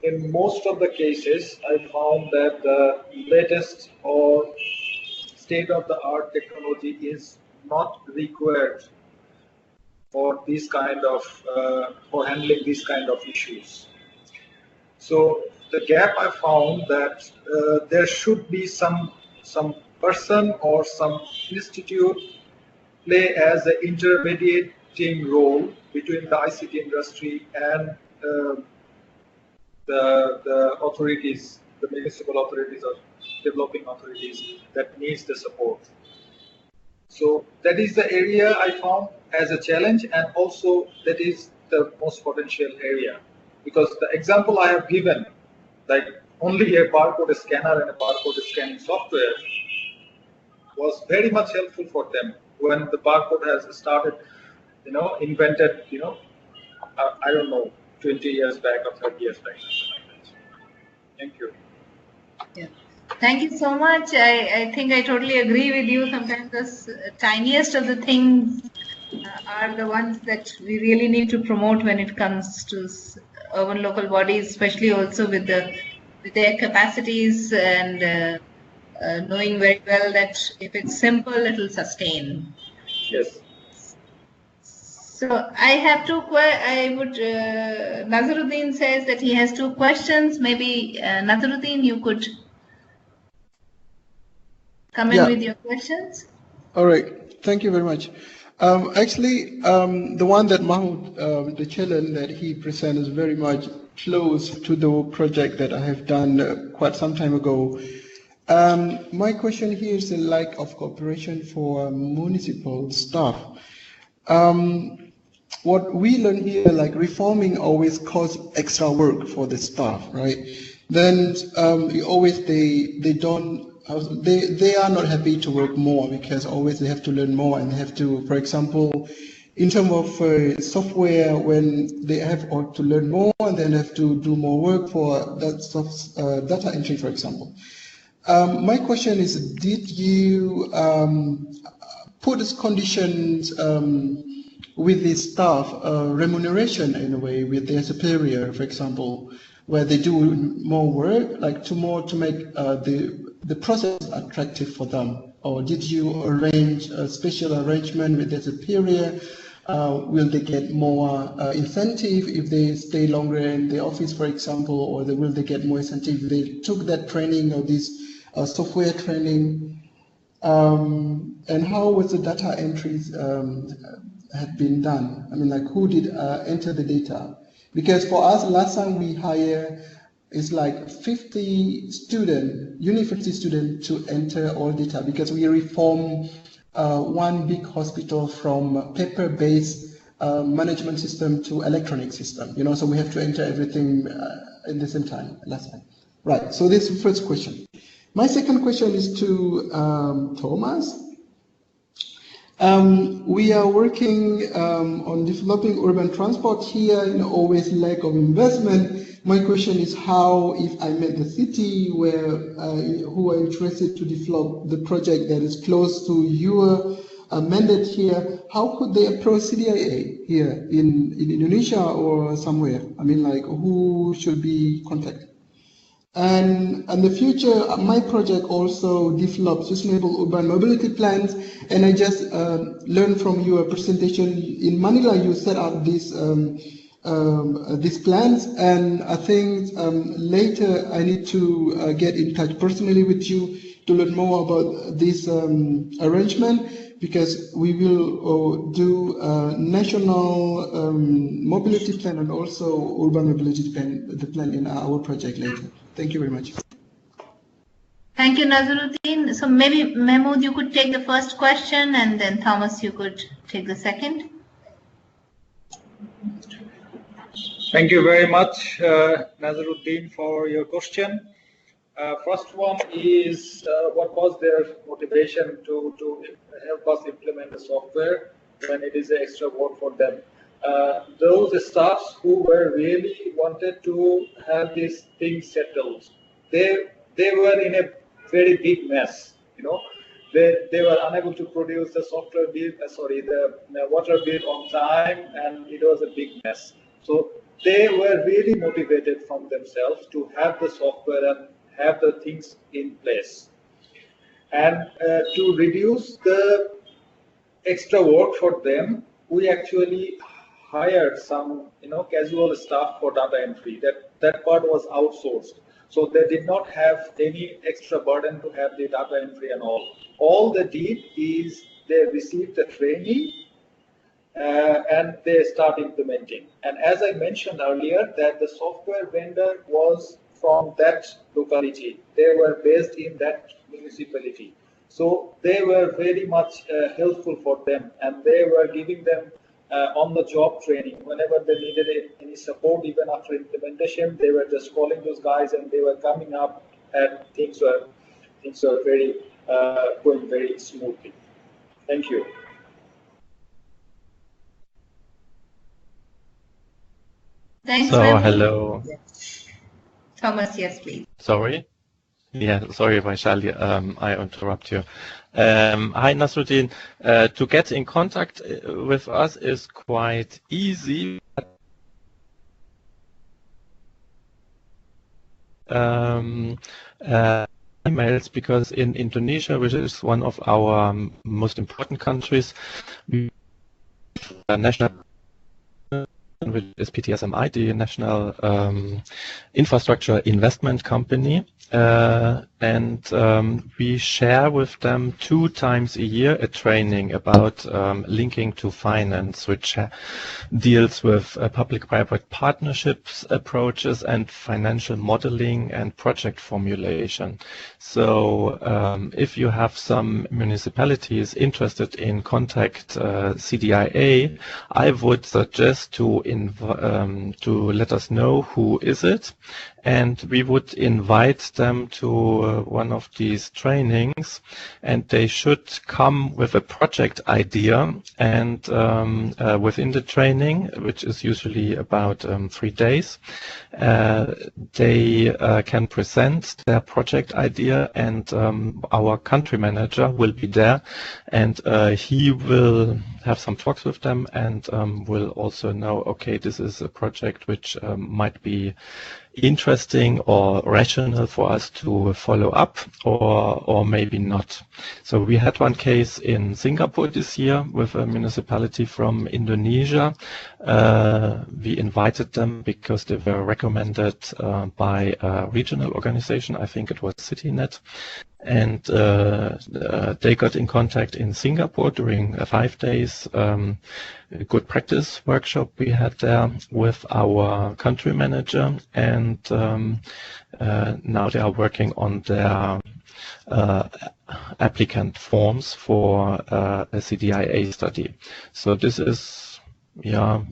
in most of the cases, I found that the latest or state-of-the-art technology is not required for this kind of for handling these kind of issues. So the gap I found that there should be some person or some institute play as an intermediating role between the ICT industry and the authorities, the municipal authorities or developing authorities that needs the support. So that is the area I found as a challenge, and also that is the most potential area, because the example I have given, like only a barcode scanner and a barcode scanning software, was very much helpful for them when the barcode has started, invented, I don't know, 20 years back or 30 years back. Thank you. Yeah. Thank you so much. I think I totally agree with you. Sometimes the tiniest of the things are the ones that we really need to promote when it comes to urban local bodies, especially also with their capacities and knowing very well that if it's simple, it will sustain. Yes. So I have Nazaruddin says that he has 2 questions. Maybe Nazaruddin, you could come in with your questions. All right. Thank you very much. Actually, the one that Mahmoud, the challenge that he presents is very much close to the project that I have done quite some time ago. My question here is the lack of cooperation for municipal staff. What we learn here, like reforming always causes extra work for the staff, right? Then always they don't, they are not happy to work more because always they have to learn more and they have to, for example, in terms of software, when they have to learn more and then have to do more work for that data entry, for example. My question is, did you put as conditions with the staff remuneration in a way with their superior, for example, where they do more work, like to make the process attractive for them? Or did you arrange a special arrangement with their superior? Will they get more incentive if they stay longer in the office, for example, or will they get more incentive if they took that training or this software training? And how was the data entries had been done? I mean, like who did enter the data? Because for us, last time we hired is like 50 university students to enter all data because we reformed one big hospital from paper-based management system to electronic system. You know, so we have to enter everything at the same time last time. Right. So this is the first question. My second question is to Thomas. We are working on developing urban transport here, always lack of investment. My question is how, if I met the city who are interested to develop the project that is close to your mandate here, how could they approach CDIA here in Indonesia or somewhere? I mean, like who should be contacted? And in the future, my project also develops sustainable urban mobility plans. And I just learned from your presentation in Manila, you set up these plans. And I think later I need to get in touch personally with you to learn more about this arrangement, because we will do a national mobility plan and also urban mobility plan, the plan in our project later. Thank you very much. Thank you, Nazaruddin. So maybe Mahmoud, you could take the first question, and then Thomas, you could take the second. Thank you very much, Nazaruddin, for your question. First one is what was their motivation to help us implement the software when it is extra work for them? Those staffs who were really wanted to have these things settled, they were in a very big mess. They were unable to produce the software bill, the water bill on time, and it was a big mess. So they were really motivated from themselves to have the software and have the things in place. And to reduce the extra work for them, we actually hired some casual staff for data entry. That part was outsourced. So they did not have any extra burden to have the data entry and all. All they did is they received the training and they start implementing. And as I mentioned earlier, that the software vendor was from that locality. They were based in that municipality. So they were very much helpful for them, and they were giving them on-the-job training. Whenever they needed any support, even after implementation, they were just calling those guys, and they were coming up, and things were very going very smoothly. Thank you. Thanks. So, Mahmoud. hello. Thomas, yes, please. Sorry. Yeah, sorry, Vaishali, I interrupt you. Hi, Nazaruddin. To get in contact with us is quite easy. Emails, because in Indonesia, which is one of our most important countries, we have national, which is PTSMI, the National Infrastructure Investment Company, and we share with them 2 times a year a training about linking to finance, which deals with public-private partnerships approaches and financial modeling and project formulation. So if you have some municipalities interested in contact CDIA, I would suggest to let us know who is it, and we would invite them to one of these trainings, and they should come with a project idea, and within the training, which is usually about 3 days, they can present their project idea, and our country manager will be there, and he will have some talks with them, and will also know, okay, this is a project which might be interesting or rational for us to follow up, or maybe not. So we had one case in Singapore this year with a municipality from Indonesia. We invited them because they were recommended by a regional organization. I think it was CityNet. And they got in contact in Singapore during 5 days a good practice workshop we had there with our country manager, and now they are working on their applicant forms for a CDIA study. So this is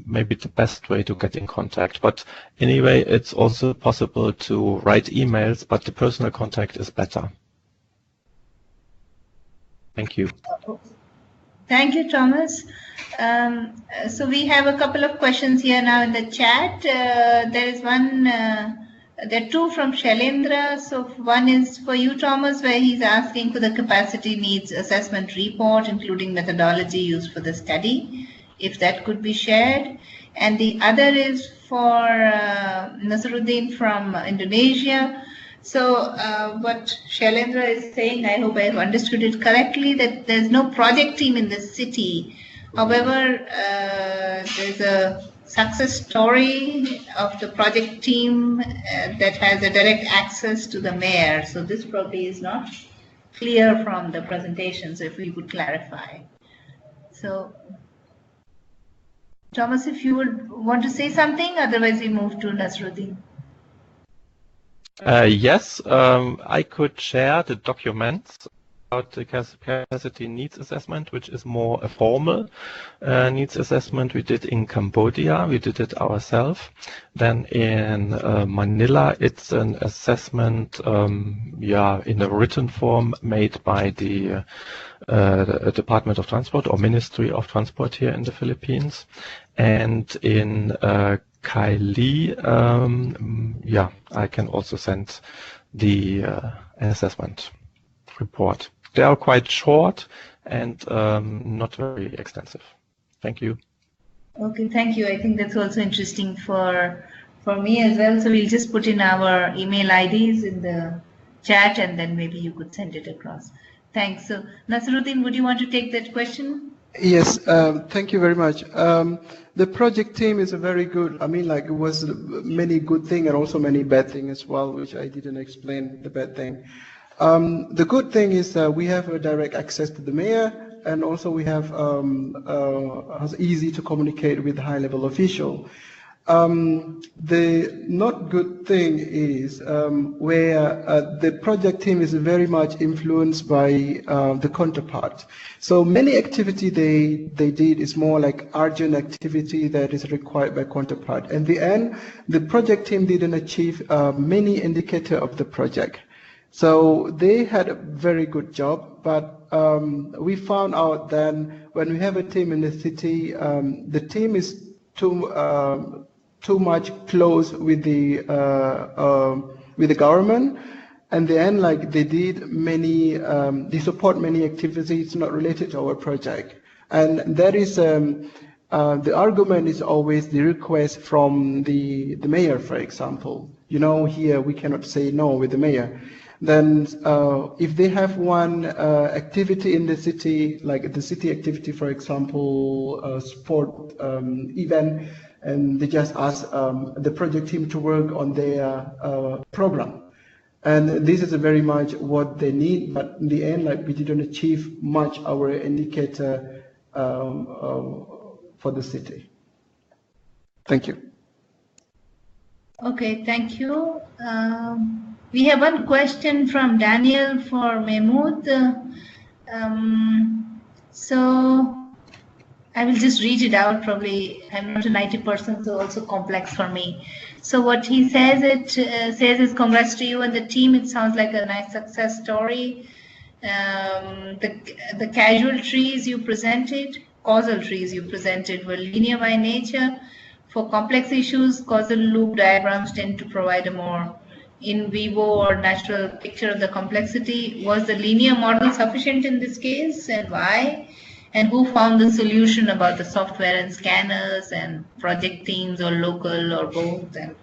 maybe the best way to get in contact. But anyway, it's also possible to write emails, but the personal contact is better. Thank you. Thank you, Thomas. So we have a couple of questions here now in the chat. There is one, there are 2 from Shailendra. So one is for you, Thomas, where he's asking for the capacity needs assessment report, including methodology used for the study, if that could be shared. And the other is for Nazaruddin from Indonesia. So what Shailendra is saying, I hope I've understood it correctly, that there's no project team in the city. However, there's a success story of the project team that has a direct access to the mayor. So this probably is not clear from the presentation, so if we could clarify. So Thomas, if you would want to say something, otherwise we move to Nazaruddin. Yes, I could share the documents about the capacity needs assessment, which is more a formal needs assessment we did in Cambodia. We did it ourselves. Then in Manila, it's an assessment, in a written form made by the Department of Transport or Ministry of Transport here in the Philippines. And in Kaili, I can also send the assessment report. They are quite short and not very extensive. Thank you. Okay, thank you. I think that's also interesting for me as well. So we'll just put in our email IDs in the chat, and then maybe you could send it across. Thanks. So Nazaruddin, would you want to take that question? Yes, thank you very much. The project team is a very good, it was many good things and also many bad things as well, which I didn't explain the bad thing. The good thing is that we have a direct access to the mayor, and also we have easy to communicate with high-level official. The not good thing is where the project team is very much influenced by the counterpart. So many activity they did is more like urgent activity that is required by counterpart. In the end, the project team didn't achieve many indicator of the project. So they had a very good job, but we found out that when we have a team in the city, the team is too much close with the government, and then they did many, they support many activities not related to our project, and that is the argument is always the request from the mayor, for example. Here we cannot say no with the mayor. Then if they have one activity in the city, like the city activity, for example, sport event, and they just ask the project team to work on their program. And this is very much what they need, but in the end, like, we didn't achieve much our indicator for the city. Thank you. Okay, thank you. We have one question from Daniel for Mahmood. So I will just read it out. Probably I'm not a 90%, so also complex for me. So what he says, says is congrats to you and the team. It sounds like a nice success story. The causal trees you presented were linear by nature. For complex issues, causal loop diagrams tend to provide a more in vivo or natural picture of the complexity. Was the linear model sufficient in this case, and why? And who found the solution about the software and scanners and project teams, or local or both? And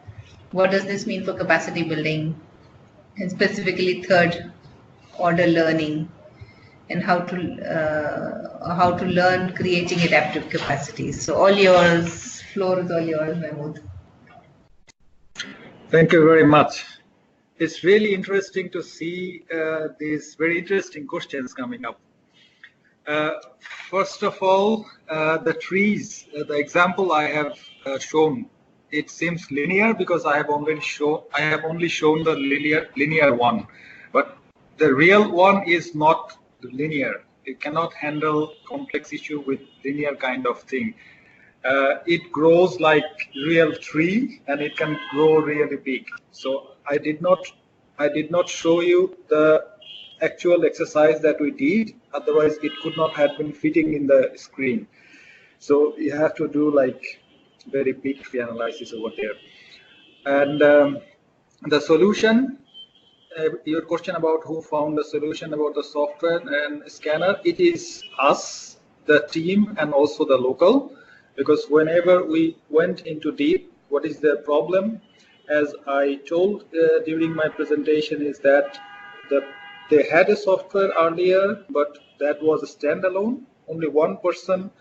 what does this mean for capacity building, and specifically third order learning, and how to learn creating adaptive capacities? So all yours, floor is all yours, Mahmood. Thank you very much. It's really interesting to see these very interesting questions coming up. First of all, the trees, the example I have shown, it seems linear because I have only shown the linear one, but the real one is not linear. It cannot handle complex issue with linear kind of thing. It grows like real tree, and it can grow really big. So I did not show you the actual exercise that we did, otherwise it could not have been fitting in the screen. So you have to do like very big tree analysis over there. And the solution, your question about who found the solution about the software and scanner, it is us, the team, and also the local, because whenever we went into deep, what is the problem? As I told during my presentation, is that they had a software earlier, but that was a standalone. Only one person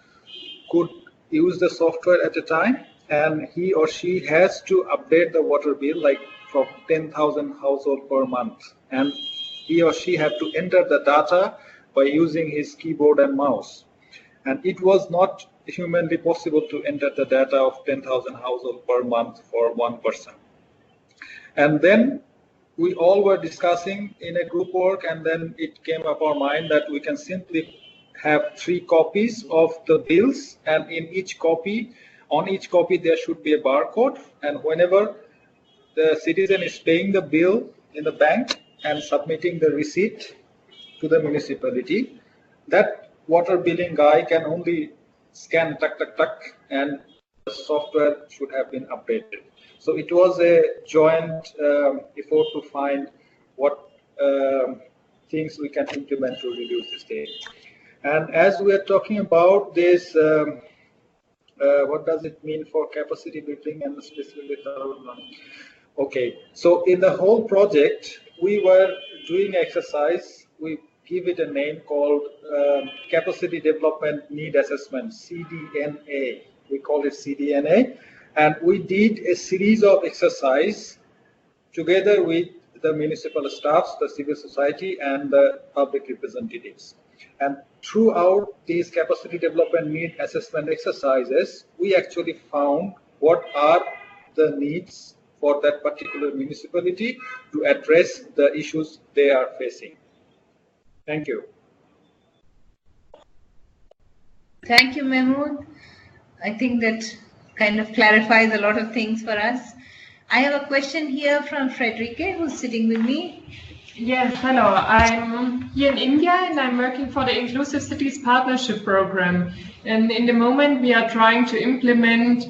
could use the software at a time, and he or she has to update the water bill like from 10,000 households per month, and he or she had to enter the data by using his keyboard and mouse, and it was not humanly possible to enter the data of 10,000 households per month for one person. And then we all were discussing in a group work, and then it came up our mind that we can simply have 3 copies of the bills, and in each copy, on each copy there should be a barcode, and whenever the citizen is paying the bill in the bank and submitting the receipt to the municipality, that water billing guy can only scan tuck, and the software should have been updated. So it was a joint effort to find what things we can implement to reduce this data. And as we are talking about this, what does it mean for capacity building and specifically thorough learning? Okay, so in the whole project, we were doing exercise. We give it a name called Capacity Development Need Assessment, CDNA. We call it CDNA. And we did a series of exercise together with the municipal staffs, the civil society, and the public representatives. And throughout these capacity development need assessment exercises, we actually found what are the needs for that particular municipality to address the issues they are facing. Thank you. Thank you, Mahmood. I think that kind of clarifies a lot of things for us. I have a question here from Frederica, who's sitting with me. Yes, hello. I'm here in India and I'm working for the Inclusive Cities Partnership Program. And in the moment we are trying to implement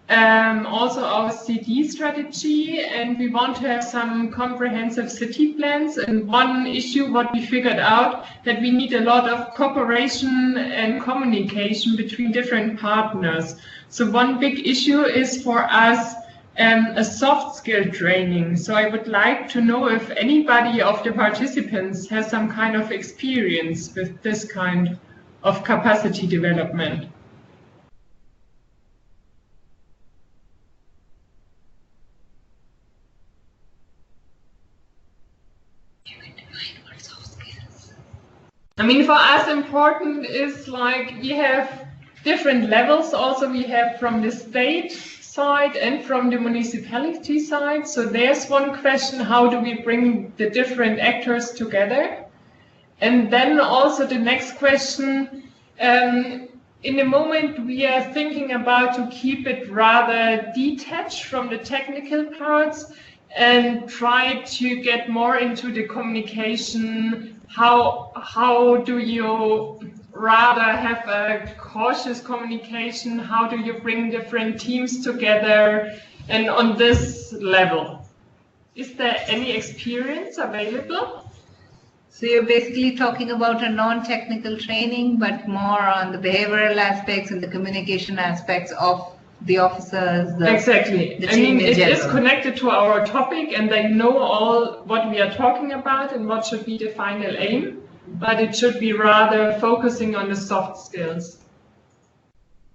also our CD strategy, and we want to have some comprehensive city plans. And one issue what we figured out, that we need a lot of cooperation and communication between different partners. So one big issue is for us a soft skill training. So I would like to know if anybody of the participants has some kind of experience with this kind of capacity development. I mean, for us important is like we have different levels also we have from the state side and from the municipality side. So there's one question, how do we bring the different actors together? And then also the next question, in the moment we are thinking about to keep it rather detached from the technical parts and try to get more into the communication. How do you rather have a cautious communication? How do you bring different teams together? And on this level, is there any experience available? So you're basically talking about a non-technical training, but more on the behavioral aspects and the communication aspects of the officers. Exactly. The I team mean, in it is general. connected to our topic, and they know all what we are talking about and what should be the final aim. But it should be rather focusing on the soft skills.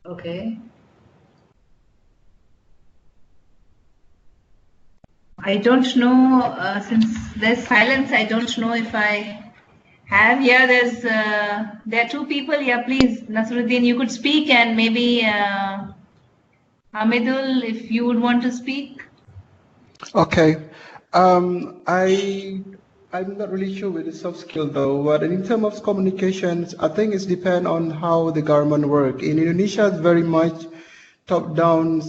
Okay. I don't know, since there's silence, I don't know if I have. Yeah, there are two people. Yeah, please, Nazaruddin, you could speak, and maybe Hamidul, if you would want to speak. Okay. I'm not really sure with the soft skill though, but in terms of communications, I think it's depend on how the government work. In Indonesia, it's very much top-down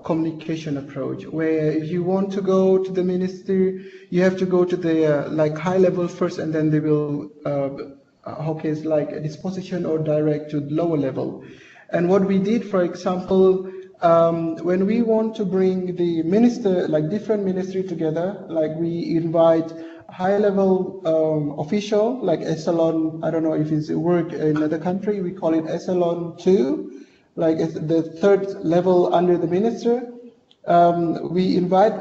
communication approach, where if you want to go to the ministry, you have to go to the like high level first, and then they will it's like a disposition or direct to lower level. And what we did, for example, when we want to bring the minister, like different ministry together, like we invite high-level official, like echelon, I don't know if it's work in another country, we call it echelon 2, like it's the third level under the minister. We invite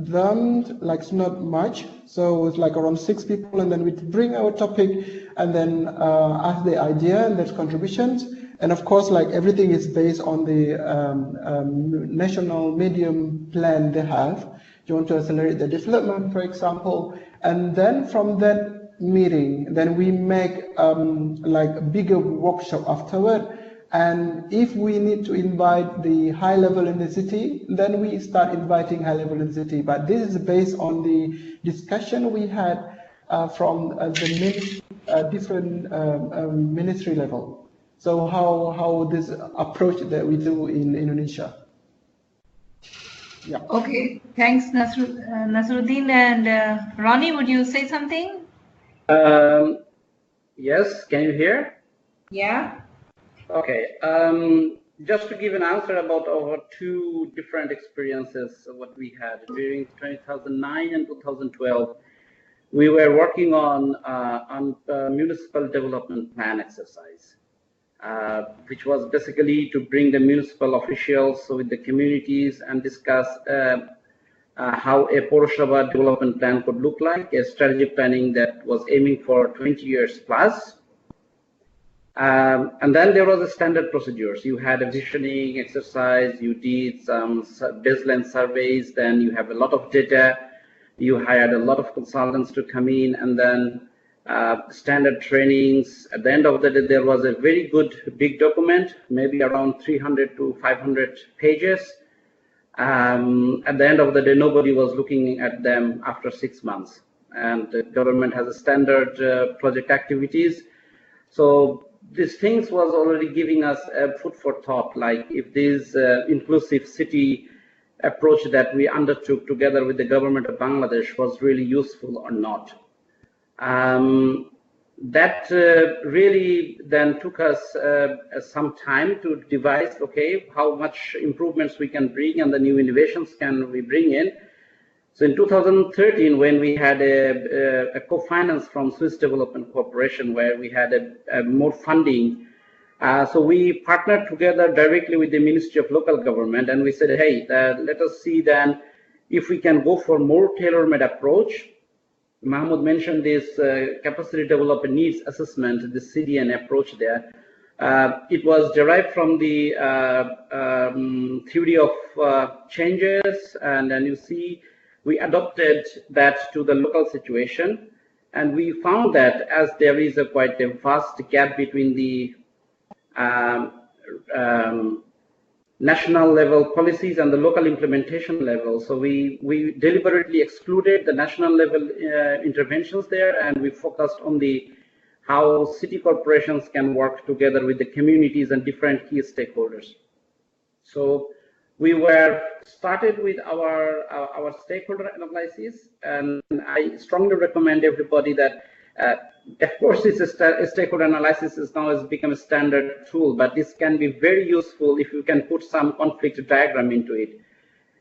them, like it's not much, so it's like around 6 people, and then we bring our topic and then ask the idea and their contributions. And of course, like everything is based on the national medium plan they have. You want to accelerate the development, for example, and then from that meeting, then we make like a bigger workshop afterward. And if we need to invite the high level in the city, then we start inviting high level in the city. But this is based on the discussion we had from the different ministry level. So how this approach that we do in Indonesia. Yeah. Okay, thanks, Nazaruddin. And Ronnie, would you say something? Yes, can you hear? Yeah. Okay, just to give an answer about our two different experiences, what we had during 2009 and 2012, we were working on municipal development plan exercise, which was basically to bring the municipal officials with the communities and discuss how a Poroshaba development plan could look like, a strategic planning that was aiming for 20 years plus. And then there was a standard procedures. You had a visioning exercise, you did some baseline surveys, then you have a lot of data, you hired a lot of consultants to come in, and then standard trainings. At the end of the day, there was a very good big document, maybe around 300 to 500 pages. At the end of the day, nobody was looking at them after 6 months. And the government has a standard project activities. So these things was already giving us a food for thought, like if this inclusive city approach that we undertook together with the government of Bangladesh was really useful or not. That really then took us some time to devise, okay, how much improvements we can bring and the new innovations can we bring in. So in 2013, when we had a co-finance from Swiss Development Corporation, where we had a more funding, so we partnered together directly with the Ministry of Local Government, and we said, hey, let us see then if we can go for more tailor-made approach. Mahmoud mentioned this capacity development needs assessment, the CDN approach there. It was derived from the theory of changes, and then you see we adopted that to the local situation. And we found that as there is quite a vast gap between the national level policies and the local implementation level. So we deliberately excluded the national level interventions there, and we focused on the how city corporations can work together with the communities and different key stakeholders. So we were started with our stakeholder analysis, and I strongly recommend everybody that of course, this stakeholder analysis is now has become a standard tool, but this can be very useful if you can put some conflict diagram into it,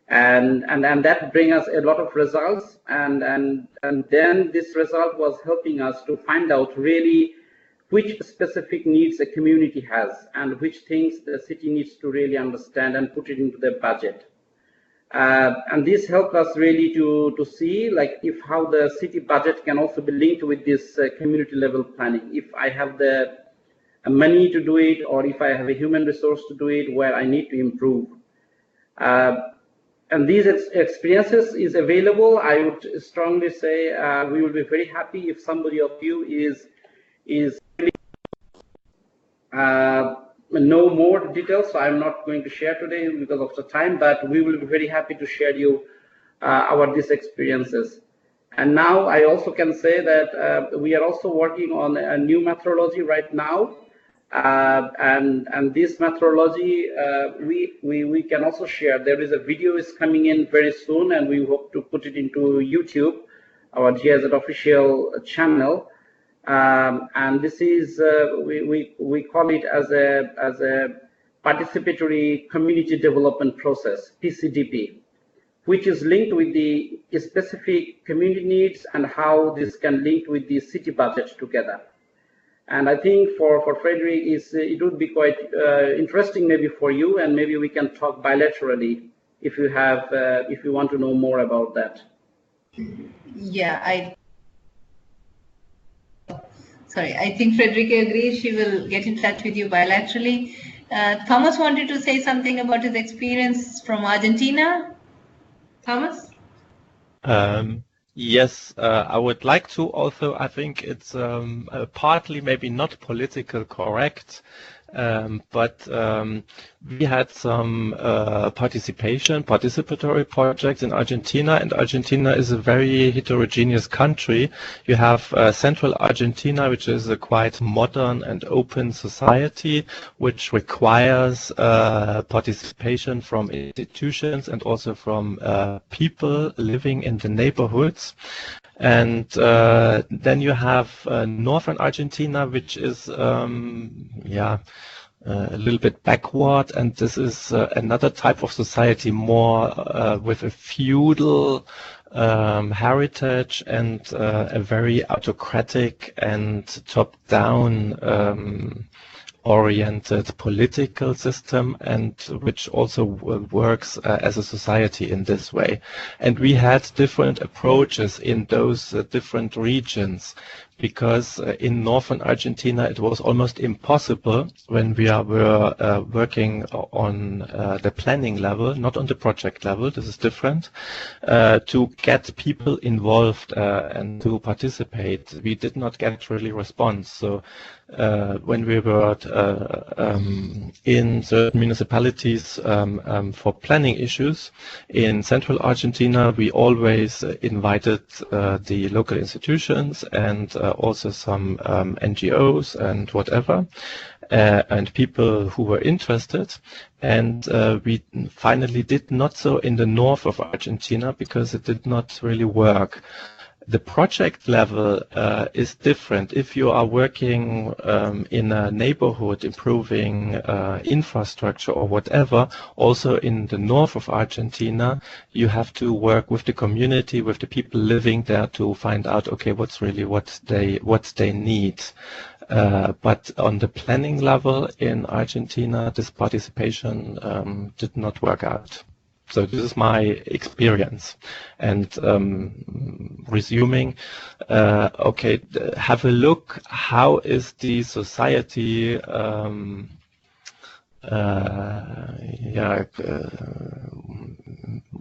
and that brings us a lot of results, and then this result was helping us to find out really which specific needs a community has and which things the city needs to really understand and put it into their budget. And this helped us really to see like if how the city budget can also be linked with this community level planning. If I have the money to do it, or if I have a human resource to do it, where I need to improve. And these experiences is available. I would strongly say we will be very happy if somebody of you is know more details. So I'm not going to share today because of the time, but we will be very happy to share you these experiences. And now I also can say that we are also working on a new methodology right now, and this methodology we can also share. There is a video is coming in very soon, and we hope to put it into YouTube, our GIZ official channel. And this is we call it as a participatory community development process, PCDP, which is linked with the specific community needs and how this can link with the city budget together. And I think for Frederick, it would be quite interesting maybe for you, and maybe we can talk bilaterally if you have if you want to know more about that. Yeah, I think Frederica agrees. She will get in touch with you bilaterally. Thomas wanted to say something about his experience from Argentina. Thomas? Yes, I would like to also. I think it's partly maybe not political correct, but we had some participatory projects in Argentina, and Argentina is a very heterogeneous country. You have central Argentina, which is a quite modern and open society, which requires participation from institutions and also from people living in the neighborhoods. And then you have northern Argentina, which is a little bit backward, and this is another type of society, more with a feudal heritage and a very autocratic and top-down oriented political system, and which also works as a society in this way. And we had different approaches in those different regions, because in northern Argentina it was almost impossible when we were working on the planning level, not on the project level, this is different, to get people involved and to participate. We did not get really response. So when we were in certain municipalities for planning issues in central Argentina, we always invited the local institutions and also some NGOs and whatever, and people who were interested. And we finally did not so in the north of Argentina because it did not really work. The project level is different. If you are working in a neighborhood, improving infrastructure or whatever, also in the north of Argentina, you have to work with the community, with the people living there to find out, okay, what's really what they need. But on the planning level in Argentina, this participation did not work out. So this is my experience. And resuming, okay, have a look, how is the society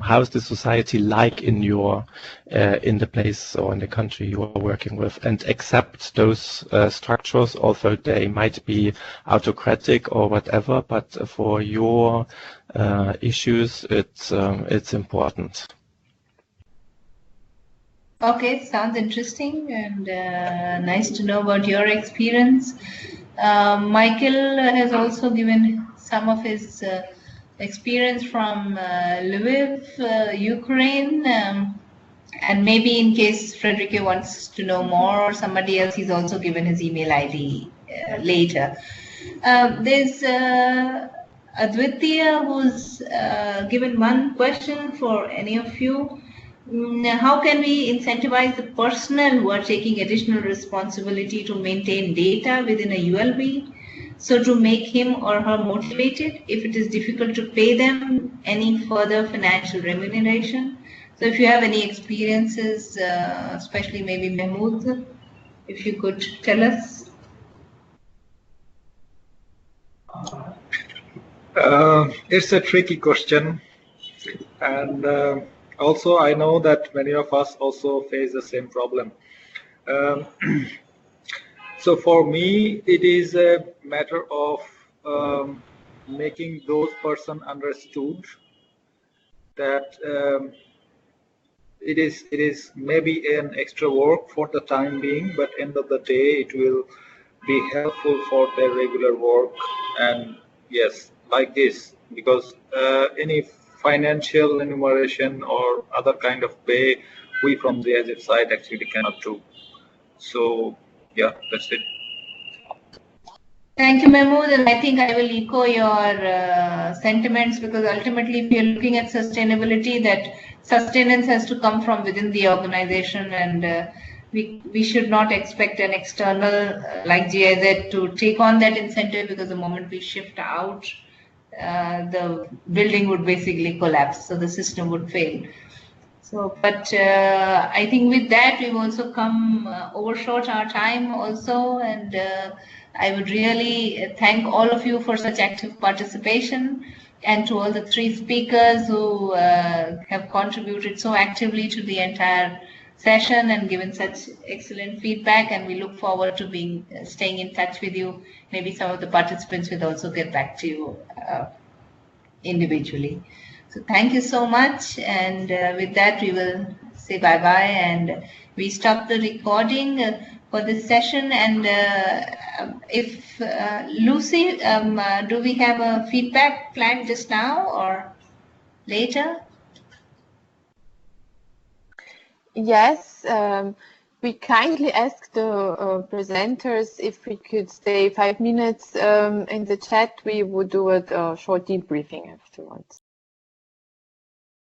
how is the society like in your in the place or in the country you are working with, and accept those structures, although they might be autocratic or whatever, but for your issues it's important. Okay, sounds interesting and nice to know about your experience. Michael has also given some of his experience from Lviv, Ukraine, and maybe in case Frederica wants to know more or somebody else, he's also given his email ID later. There's Advitya who's given one question for any of you. How can we incentivize the personnel who are taking additional responsibility to maintain data within a ULB, so to make him or her motivated if it is difficult to pay them any further financial remuneration? So if you have any experiences, especially maybe Mahmoud, if you could tell us. It's a tricky question, and also I know that many of us also face the same problem. So for me, it is a matter of making those person understood that it is maybe an extra work for the time being, but end of the day it will be helpful for their regular work. And yes, like this, because any financial enumeration or other kind of pay we from the ASIF side actually cannot do. So yeah, that's it. Thank you, Mahmood, and I think I will echo your sentiments, because ultimately if you're looking at sustainability, that sustenance has to come from within the organization, and we should not expect an external like GIZ to take on that incentive, because the moment we shift out, the building would basically collapse, so the system would fail. So, but I think with that we've also come overshot our time also, and I would really thank all of you for such active participation, and to all the three speakers who have contributed so actively to the entire session and given such excellent feedback, and we look forward to staying in touch with you. Maybe some of the participants will also get back to you individually. So thank you so much, and with that we will say bye-bye, and we stop the recording for this session. And if Lucy, do we have a feedback planned just now or later? Yes, we kindly ask the presenters if we could stay 5 minutes in the chat. We would do a short debriefing afterwards.